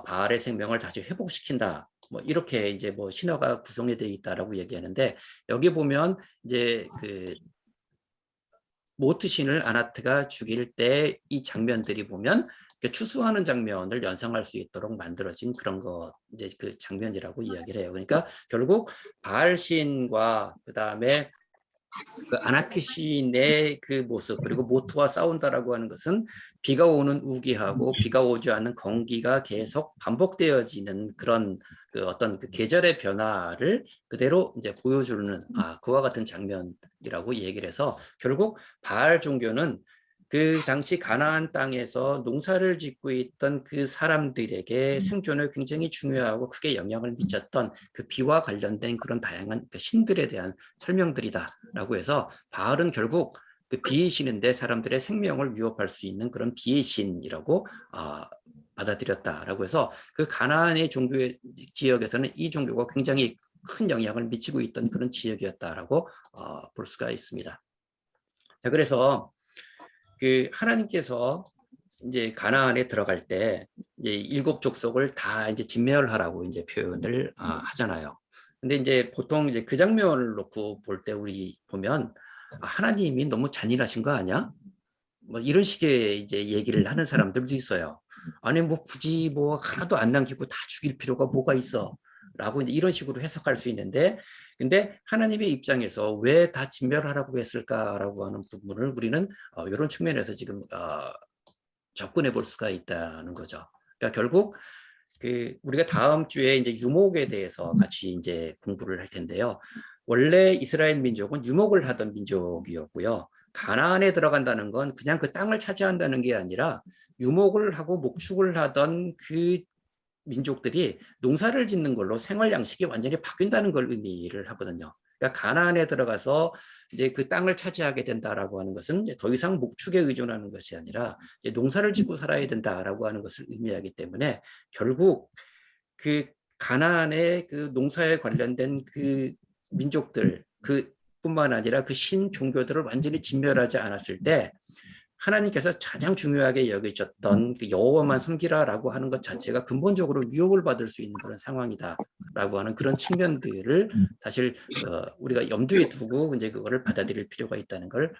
바알의 생명을 다시 회복시킨다. 뭐 이렇게 이제 뭐 신화가 구성이 되어 있다라고 얘기하는데 여기 보면 이제 그 모트 신을 아나트가 죽일 때 이 장면들이 보면 추수하는 장면을 연상할 수 있도록 만들어진 그런 거 이제 그 장면이라고 이야기를 해요. 그러니까 결국 바알 신과 그 다음에 그 아나트 신의 그 모습 그리고 모트와 싸운다라고 하는 것은 비가 오는 우기하고 비가 오지 않는 건기가 계속 반복되어지는 그런 그 어떤 그 계절의 변화를 그대로 이제 보여주는 그와 같은 장면이라고 얘기를 해서 결국 바알 종교는 그 당시 가나안 땅에서 농사를 짓고 있던 그 사람들에게 생존에 굉장히 중요하고 크게 영향을 미쳤던 그 비와 관련된 그런 다양한 신들에 대한 설명들이다라고 해서 바알은 결국 그 비의 신인데 사람들의 생명을 위협할 수 있는 그런 비의 신이라고 받아들였다라고 해서 그 가나안의 종교의 지역에서는 이 종교가 굉장히 큰 영향을 미치고 있던 그런 지역이었다라고 볼 수가 있습니다. 자, 그래서 그 하나님께서 이제 가나안에 들어갈 때 이제 7 족속을 다 이제 진멸하라고 이제 표현을 하잖아요. 근데 이제 보통 이제 그 장면을 놓고 볼 때 우리 보면 하나님이 너무 잔인하신 거 아니야? 뭐 이런 식의 이제 얘기를 하는 사람들도 있어요. 아니 뭐 굳이 뭐 하나도 안 남기고 다 죽일 필요가 뭐가 있어? 라고 이제 이런 식으로 해석할 수 있는데 근데 하나님의 입장에서 왜 다 진멸하라고 했을까라고 하는 부분을 우리는 이런 측면에서 지금 접근해 볼 수가 있다는 거죠. 그러니까 결국 그 우리가 다음 주에 이제 유목에 대해서 같이 이제 공부를 할 텐데요. 원래 이스라엘 민족은 유목을 하던 민족이었고요. 가나안에 들어간다는 건 그냥 그 땅을 차지한다는 게 아니라 유목을 하고 목축을 하던 그 민족들이 농사를 짓는 걸로 생활 양식이 완전히 바뀐다는 걸 의미를 하거든요. 그러니까 가나안에 들어가서 이제 그 땅을 차지하게 된다라고 하는 것은 더 이상 목축에 의존하는 것이 아니라 이제 농사를 짓고 살아야 된다라고 하는 것을 의미하기 때문에 결국 그 가나안의 그 농사에 관련된 그 민족들 그뿐만 아니라 그 신 종교들을 완전히 진멸하지 않았을 때 하나님께서 가장 중요하게 여기셨던 그 여호와만 섬기라라고 하는 것 자체가 근본적으로 유혹을 받을 수 있는 그런 상황이다라고 하는 그런 측면들을 사실 우리가 염두에 두고 이제 그거를 받아들일 필요가 있다는 걸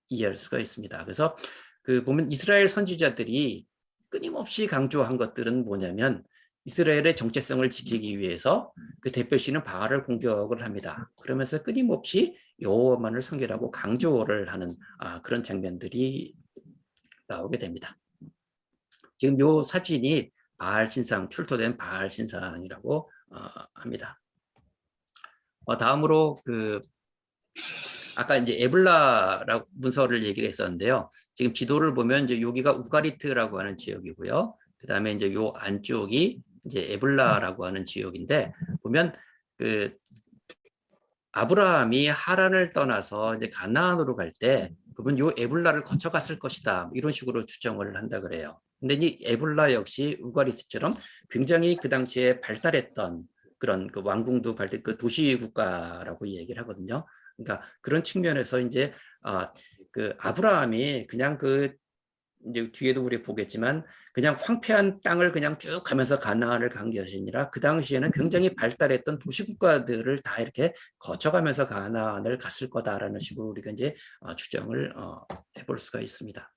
이해할 수가 있습니다. 그래서 그 보면 이스라엘 선지자들이 끊임없이 강조한 것들은 뭐냐면 이스라엘의 정체성을 지키기 위해서 그 대표신은 바알을 공격을 합니다. 그러면서 끊임없이 여호와만을 섬기라고 강조를 하는 그런 장면들이 나오게 됩니다. 지금 요 사진이 바알 신상, 출토된 바알 신상이라고 합니다. 다음으로 그 아까 이제 에블라 문서를 얘기를 했었는데요. 지금 지도를 보면 이제 여기가 우가리트라고 하는 지역이고요. 그 다음에 이제 요 안쪽이 이제 에블라라고 하는 지역인데 보면 그 아브라함이 하란을 떠나서 이제 가나안으로 갈 때 그분 요 에블라를 거쳐갔을 것이다 이런 식으로 추정을 한다 그래요. 근데 이 에블라 역시 우가리트처럼 굉장히 그 당시에 발달했던 그런 그 왕궁도 발달 그 도시 국가라고 얘기를 하거든요. 그러니까 그런 측면에서 이제 그 아브라함이 그냥 그 이제 뒤에도 우리 보겠지만 그냥 황폐한 땅을 그냥 쭉 가면서 가나안을 간 것이 아니라 그 당시에는 굉장히 발달했던 도시 국가들을 다 이렇게 거쳐가면서 가나안을 갔을 거다라는 식으로 우리가 이제 추정을 해볼 수가 있습니다.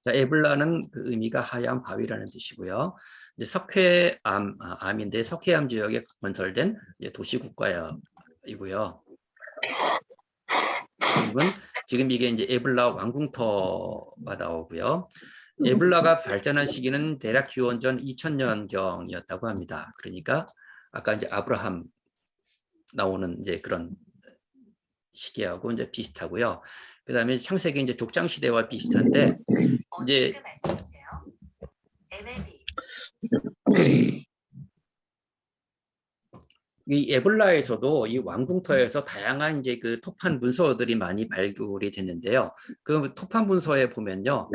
자, 에블라는 그 의미가 하얀 바위라는 뜻이고요. 이제 암인데 석회암 지역에 건설된 이제 도시국가이고요. 지금 이게 이제 에블라 왕궁터가 나오고요. 에블라가 발전한 시기는 대략 기원전 2000년경이었다고 합니다. 그러니까 아까 이제 아브라함 나오는 이제 그런 시기하고 이제 비슷하고요. 그다음에 창세기 이제 족장 시대와 비슷한데 이제 이 에블라에서도 이 왕궁터에서 다양한 이제 그 토판 문서들이 많이 발굴이 됐는데요. 그 토판 문서에 보면요,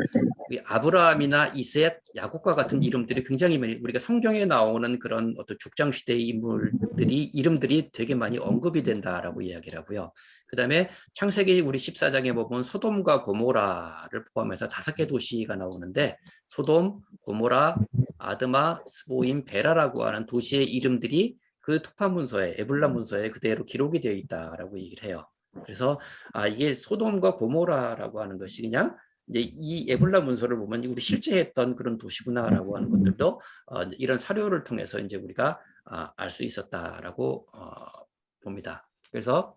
이 아브라함이나 이셋, 야곱과 같은 이름들이 굉장히 많이 우리가 성경에 나오는 그런 어떤 족장 시대의 인물들이 이름들이 되게 많이 언급이 된다라고 이야기를 하고요. 그다음에 창세기 우리 14장에 보면 소돔과 고모라를 포함해서 5개 도시가 나오는데 소돔, 고모라, 아드마, 스보임, 베라라고 하는 도시의 이름들이 그 토판 문서에 에블라 문서에 그대로 기록이 되어 있다라고 얘기를 해요. 그래서 이게 소돔과 고모라라고 하는 것이 그냥 이제 이 에블라 문서를 보면 우리 실제 했던 그런 도시구나라고 하는 것들도 이런 사료를 통해서 이제 우리가 알 수 있었다라고 봅니다. 그래서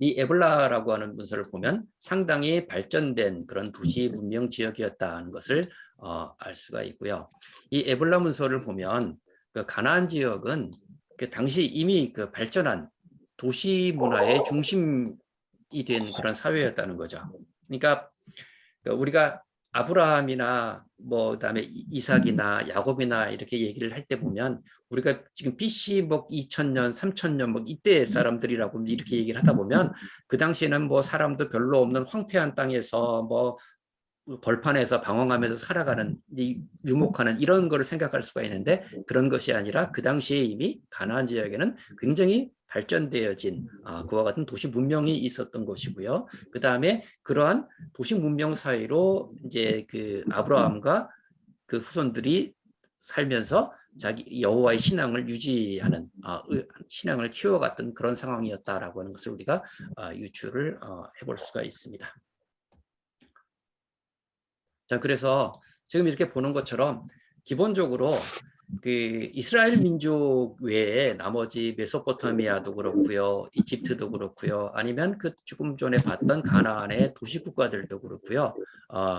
이 에블라라고 하는 문서를 보면 상당히 발전된 그런 도시 문명 지역이었다는 것을 알 수가 있고요. 이 에블라 문서를 보면 그 가나안 지역은 그 당시 이미 그 발전한 도시 문화의 중심이 된 그런 사회였다는 거죠. 그러니까 우리가 아브라함이나 뭐 그다음에 이삭이나 야곱이나 이렇게 얘기를 할 때 보면 우리가 지금 BC 뭐 2000년, 3000년 뭐 이때 사람들이라고 이렇게 얘기를 하다 보면 그 당시에는 뭐 사람도 별로 없는 황폐한 땅에서 뭐 벌판에서 방황하면서 살아가는 유목하는 이런 거를 생각할 수가 있는데 그런 것이 아니라 그 당시에 이미 가나안 지역에는 굉장히 발전되어진 그와 같은 도시 문명이 있었던 것이고요. 그 다음에 그러한 도시 문명 사이로 이제 그 아브라함과 그 후손들이 살면서 자기 여호와의 신앙을 유지하는 신앙을 키워갔던 그런 상황이었다라고 하는 것을 우리가 유추를 해볼 수가 있습니다. 자, 그래서 지금 이렇게 보는 것처럼 기본적으로 그 이스라엘 민족 외에 나머지 메소포타미아도 그렇고요, 이집트도 그렇고요, 아니면 그 조금 전에 봤던 가나안의 도시국가들도 그렇고요,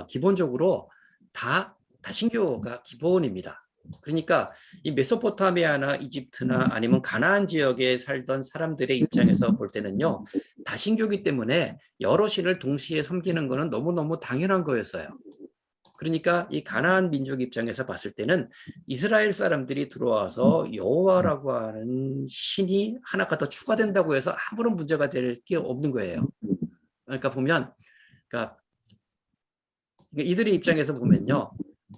기본적으로 다 다신교가 기본입니다. 그러니까 이 메소포타미아나 이집트나 아니면 가나안 지역에 살던 사람들의 입장에서 볼 때는요, 다신교기 때문에 여러 신을 동시에 섬기는 것은 너무너무 당연한 거였어요. 그러니까 이 가나안 민족 입장에서 봤을 때는 이스라엘 사람들이 들어와서 여호와라고 하는 신이 하나가 더 추가된다고 해서 아무런 문제가 될 게 없는 거예요. 그러니까 보면, 그러니까 이들의 입장에서 보면요,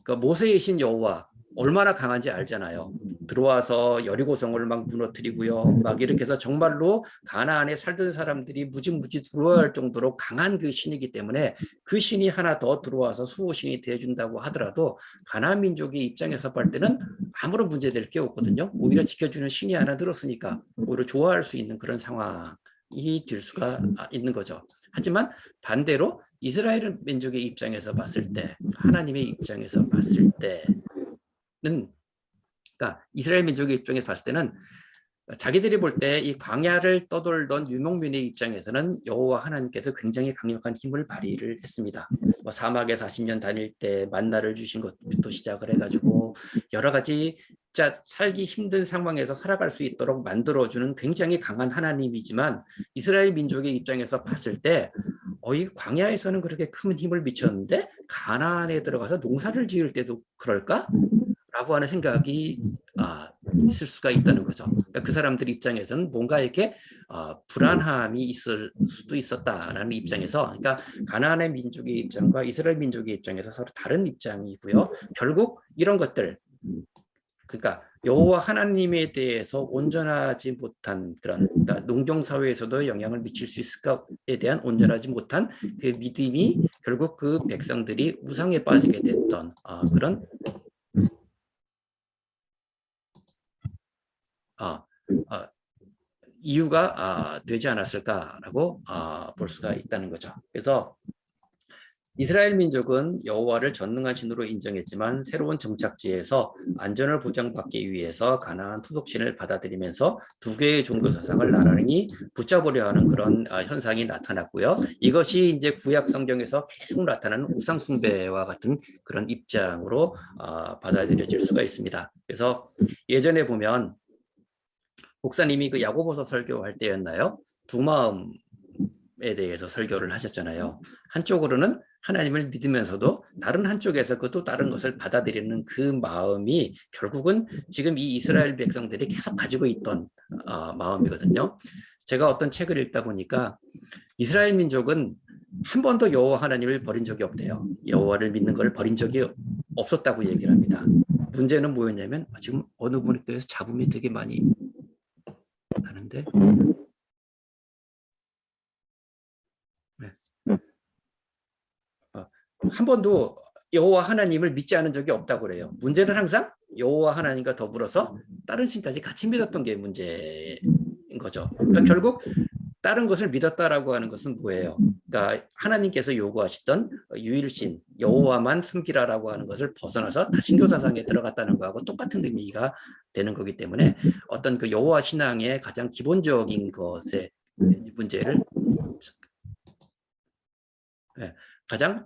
그러니까 모세의 신 여호와 얼마나 강한지 알잖아요. 들어와서 여리고성을 막 무너뜨리고요, 막 이렇게 해서 정말로 가나안에 살던 사람들이 무지무지 들어갈 정도로 강한 그 신이기 때문에 그 신이 하나 더 들어와서 수호신이 되어준다고 하더라도 가나안 민족의 입장에서 볼 때는 아무런 문제될 게 없거든요. 오히려 지켜주는 신이 하나 들었으니까 오히려 좋아할 수 있는 그런 상황이 될 수가 있는 거죠. 하지만 반대로 이스라엘 민족의 입장에서 봤을 때, 하나님의 입장에서 봤을 때는, 그러니까 이스라엘 민족의 입장에서 봤을 때는 자기들이 볼 때 이 광야를 떠돌던 유목민의 입장에서는 여호와 하나님께서 굉장히 강력한 힘을 발휘를 했습니다. 뭐 사막에 40년 다닐 때 만나를 주신 것부터 시작을 해가지고 여러 가지 진짜 살기 힘든 상황에서 살아갈 수 있도록 만들어주는 굉장히 강한 하나님이지만 이스라엘 민족의 입장에서 봤을 때 이 광야에서는 그렇게 큰 힘을 미쳤는데 가나안에 들어가서 농사를 지을 때도 그럴까? 라고 하는 생각이 있을 수가 있다는 거죠. 그러니까 그 사람들 입장에서는 뭔가 이렇게 불안함이 있을 수도 있었다라는 입장에서, 그러니까 가나안의 민족의 입장과 이스라엘 민족의 입장에서 서로 다른 입장이고요. 결국 이런 것들, 그러니까 여호와 하나님에 대해서 온전하지 못한 그런, 그러니까 농경 사회에서도 영향을 미칠 수 있을까에 대한 온전하지 못한 그 믿음이 결국 그 백성들이 우상에 빠지게 됐던 그런 이유가 되지 않았을까라고 볼 수가 있다는 거죠. 그래서 이스라엘 민족은 여호와를 전능한 신으로 인정했지만 새로운 정착지에서 안전을 보장받기 위해서 가나안 토독신을 받아들이면서 두 개의 종교 사상을 나란히 붙잡으려 하는 그런 현상이 나타났고요. 이것이 이제 구약 성경에서 계속 나타나는 우상 숭배와 같은 그런 입장으로 받아들여질 수가 있습니다. 그래서 예전에 보면 목사님이 그 야고보서 설교할 때였나요? 두 마음에 대해서 설교를 하셨잖아요. 한쪽으로는 하나님을 믿으면서도 다른 한쪽에서 그 또 다른 것을 받아들이는 그 마음이 결국은 지금 이 이스라엘 백성들이 계속 가지고 있던 마음이거든요. 제가 어떤 책을 읽다 보니까 이스라엘 민족은 한 번도 여호와 하나님을 버린 적이 없대요. 여호와를 믿는 걸 버린 적이 없었다고 얘기를 합니다. 문제는 뭐였냐면 지금 어느 분에 대해서 잡음이 되게 많이 나는데 한 번도 여호와 하나님을 믿지 않은 적이 없다고 그래요. 문제는 항상 여호와 하나님과 더불어서 다른 신까지 같이 믿었던 게 문제인 거죠. 그러니까 결국 다른 것을 믿었다라고 하는 것은 뭐예요? 그러니까 하나님께서 요구하시던 유일신 여호와만 섬기라라고 하는 것을 벗어나서 다신교 사상에 들어갔다는 거하고 똑같은 의미가 되는 거기 때문에 어떤 그 여호와 신앙의 가장 기본적인 것의 문제를 가장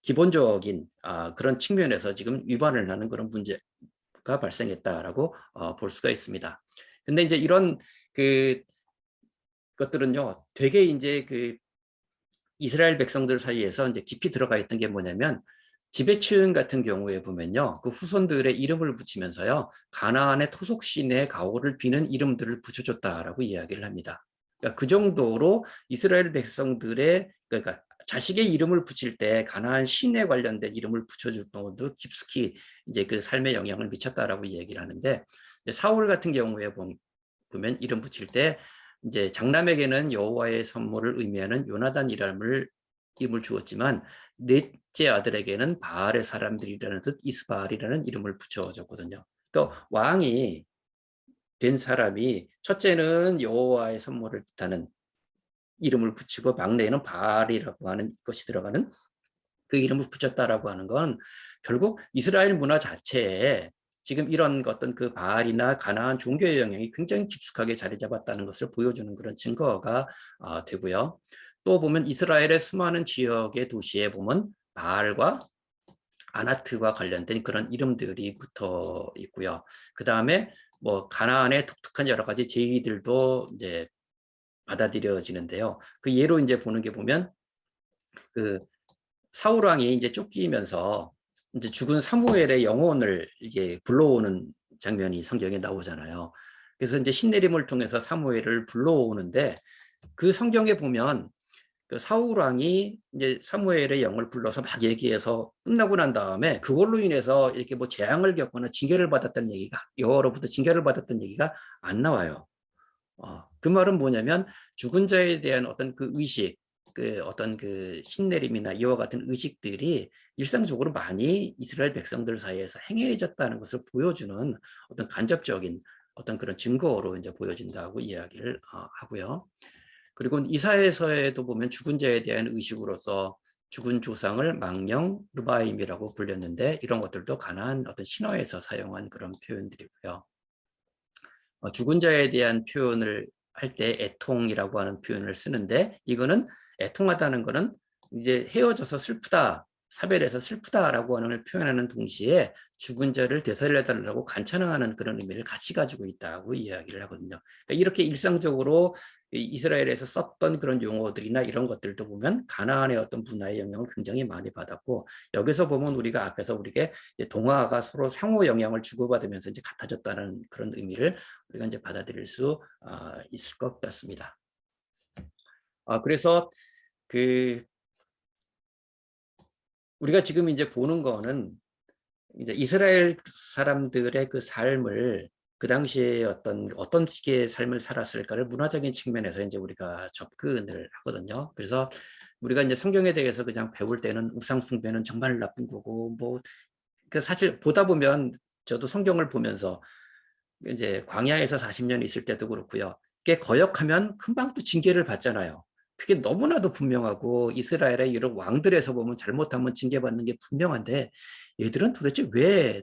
기본적인 그런 측면에서 지금 위반을 하는 그런 문제가 발생했다라고 볼 수가 있습니다. 근데 이제 이런 그 것들은요, 되게 이제 그 이스라엘 백성들 사이에서 이제 깊이 들어가 있던 게 뭐냐면 지배층 같은 경우에 보면요, 그 후손들의 이름을 붙이면서요, 가나안의 토속신의 가호를 비는 이름들을 붙여줬다라고 이야기를 합니다. 그러니까 그 정도로 이스라엘 백성들의 그러니까 자식의 이름을 붙일 때 가나안 신에 관련된 이름을 붙여줄 것도 깊숙이 이제 그 삶에 영향을 미쳤다라고 이야기를 하는데 사울 같은 경우에 보면 이름 붙일 때 이제 장남에게는 여호와의 선물을 의미하는 요나단이라는 이름을 주었지만 넷째 아들에게는 바알의 사람들이라는 뜻 이스바알이라는 이름을 붙여줬거든요. 그러니까 왕이 된 사람이 첫째는 여호와의 선물을 뜻하는 이름을 붙이고 막내는 바알이라고 하는 것이 들어가는 그 이름을 붙였다라고 하는 건 결국 이스라엘 문화 자체에 지금 이런 어떤 그 바알이나 가나안 종교의 영향이 굉장히 깊숙하게 자리 잡았다는 것을 보여주는 그런 증거가 되고요. 또 보면 이스라엘의 수많은 지역의 도시에 보면 바알과 아나트와 관련된 그런 이름들이 붙어 있고요. 그 다음에 뭐 가나안의 독특한 여러 가지 제의들도 이제 받아들여지는데요. 그 예로 이제 보는 게 보면 그 사울 왕이 이제 쫓기면서 이제 죽은 사무엘의 영혼을 이게 불러오는 장면이 성경에 나오잖아요. 그래서 이제 신내림을 통해서 사무엘을 불러오는데 그 성경에 보면 그 사울 왕이 이제 사무엘의 영을 불러서 막 얘기해서 끝나고 난 다음에 그걸로 인해서 이렇게 뭐 재앙을 겪거나 징계를 받았다는 얘기가 여호와로부터 징계를 받았던 얘기가 안 나와요. 그 말은 뭐냐면 죽은 자에 대한 어떤 그 의식, 그 어떤 그 신내림이나 이와 같은 의식들이 일상적으로 많이 이스라엘 백성들 사이에서 행해졌다는 것을 보여주는 어떤 간접적인 어떤 그런 증거로 이제 보여진다고 이야기를 하고요. 그리고 이사야서에도 보면 죽은 자에 대한 의식으로서 죽은 조상을 망령 르바임이라고 불렸는데 이런 것들도 가나안 어떤 신화에서 사용한 그런 표현들이고요. 죽은 자에 대한 표현을 할 때 애통이라고 하는 표현을 쓰는데 이거는 애통하다는 거는 이제 헤어져서 슬프다, 사별해서 슬프다라고 하는 걸 표현하는 동시에 죽은 자를 되살려달라고 간찬하는 그런 의미를 같이 가지고 있다고 이야기를 하거든요. 그러니까 이렇게 일상적으로 이스라엘에서 썼던 그런 용어들이나 이런 것들도 보면 가나안의 어떤 문화의 영향을 굉장히 많이 받았고 여기서 보면 우리가 앞에서 우리가 동화가 서로 상호 영향을 주고받으면서 이제 같아졌다는 그런 의미를 우리가 이제 받아들일 수 있을 것 같습니다. 그래서 그 우리가 지금 이제 보는 거는 이제 이스라엘 사람들의 그 삶을 그 당시에 어떤 식의 삶을 살았을까를 문화적인 측면에서 이제 우리가 접근을 하거든요. 그래서 우리가 이제 성경에 대해서 그냥 배울 때는 우상 숭배는 정말 나쁜 거고 뭐 그 사실 보다 보면 저도 성경을 보면서 이제 광야에서 40년 있을 때도 그렇고요. 꽤 거역하면 금방 또 징계를 받잖아요. 그게 너무나도 분명하고 이스라엘의 이런 왕들에서 보면 잘못하면 징계받는 게 분명한데 얘들은 도대체 왜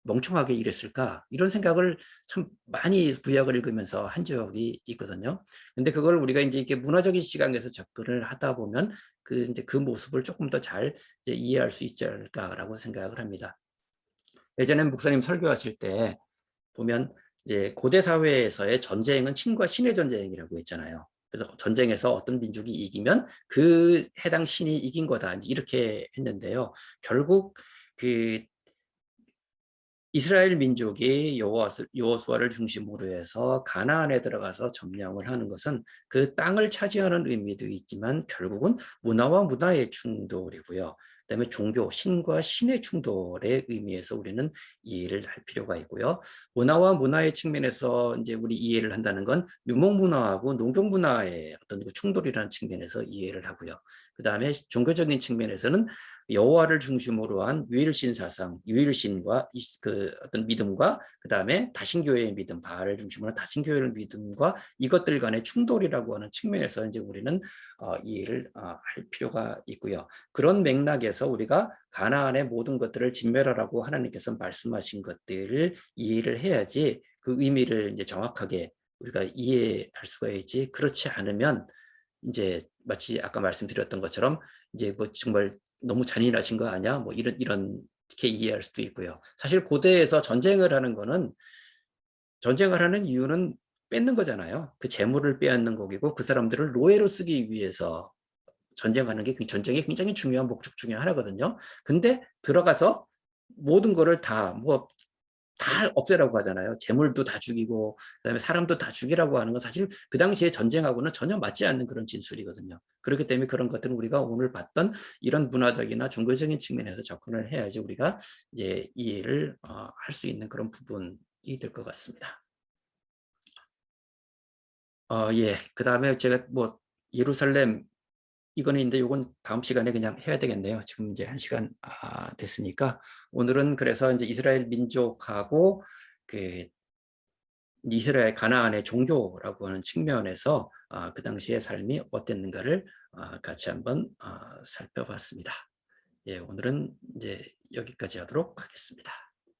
멍청하게 일했을까? 이런 생각을 참 많이 구약을 읽으면서 한 적이 있거든요. 근데 그걸 우리가 이제 이렇게 문화적인 시각에서 접근을 하다 보면 그 모습을 조금 더 잘 이해할 수 있지 않을까라고 생각을 합니다. 예전에 목사님 설교하실 때 보면 이제 고대 사회에서의 전쟁은 신과 신의 전쟁이라고 했잖아요. 그래서 전쟁에서 어떤 민족이 이기면 그 해당 신이 이긴 거다 이렇게 했는데요. 결국 그 이스라엘 민족이 여호수아를 중심으로 해서 가나안에 들어가서 점령을 하는 것은 그 땅을 차지하는 의미도 있지만 결국은 문화와 문화의 충돌이고요. 그다음에 종교, 신과 신의 충돌의 의미에서 우리는 이해를 할 필요가 있고요. 문화와 문화의 측면에서 이제 우리 이해를 한다는 건 유목 문화하고 농경 문화의 어떤 그 충돌이라는 측면에서 이해를 하고요. 그다음에 종교적인 측면에서는 여호와를 중심으로 한 유일신 사상, 유일신과 그 어떤 믿음과 그 다음에 다신교회의 믿음, 바알을 중심으로 한 다신교회의 믿음과 이것들 간의 충돌이라고 하는 측면에서 이제 우리는 이해를 할 필요가 있고요. 그런 맥락에서 우리가 가나안의 모든 것들을 진멸하라고 하나님께서 말씀하신 것들을 이해를 해야지 그 의미를 이제 정확하게 우리가 이해할 수가 있지. 그렇지 않으면 이제 마치 아까 말씀드렸던 것처럼 이제 뭐 정말 너무 잔인하신 거 아니야? 뭐 이렇게 이해할 수도 있고요. 사실 고대에서 전쟁을 하는 거는 전쟁을 하는 이유는 뺏는 거잖아요. 그 재물을 빼앗는 거고 그 사람들을 노예로 쓰기 위해서 전쟁하는 게 전쟁의 굉장히 중요한 목적 중에 하나거든요. 근데 들어가서 모든 거를 다 없애라고 하잖아요. 재물도 다 죽이고 그다음에 사람도 다 죽이라고 하는 건 사실 그 당시에 전쟁하고는 전혀 맞지 않는 그런 진술이거든요. 그렇기 때문에 그런 것들은 우리가 오늘 봤던 이런 문화적이나 종교적인 측면에서 접근을 해야지 우리가 이제 이해를 할 수 있는 그런 부분이 될 것 같습니다. 예. 그다음에 제가 뭐 예루살렘 이거는 근데 요건 다음 시간에 그냥 해야 되겠네요. 지금 이제 1시간 됐으니까 오늘은 그래서 이제 이스라엘 민족하고 그 이스라엘 가나안의 종교라고 하는 측면에서 그 당시의 삶이 어땠는가를 같이 한번 살펴봤습니다. 예, 오늘은 이제 여기까지 하도록 하겠습니다.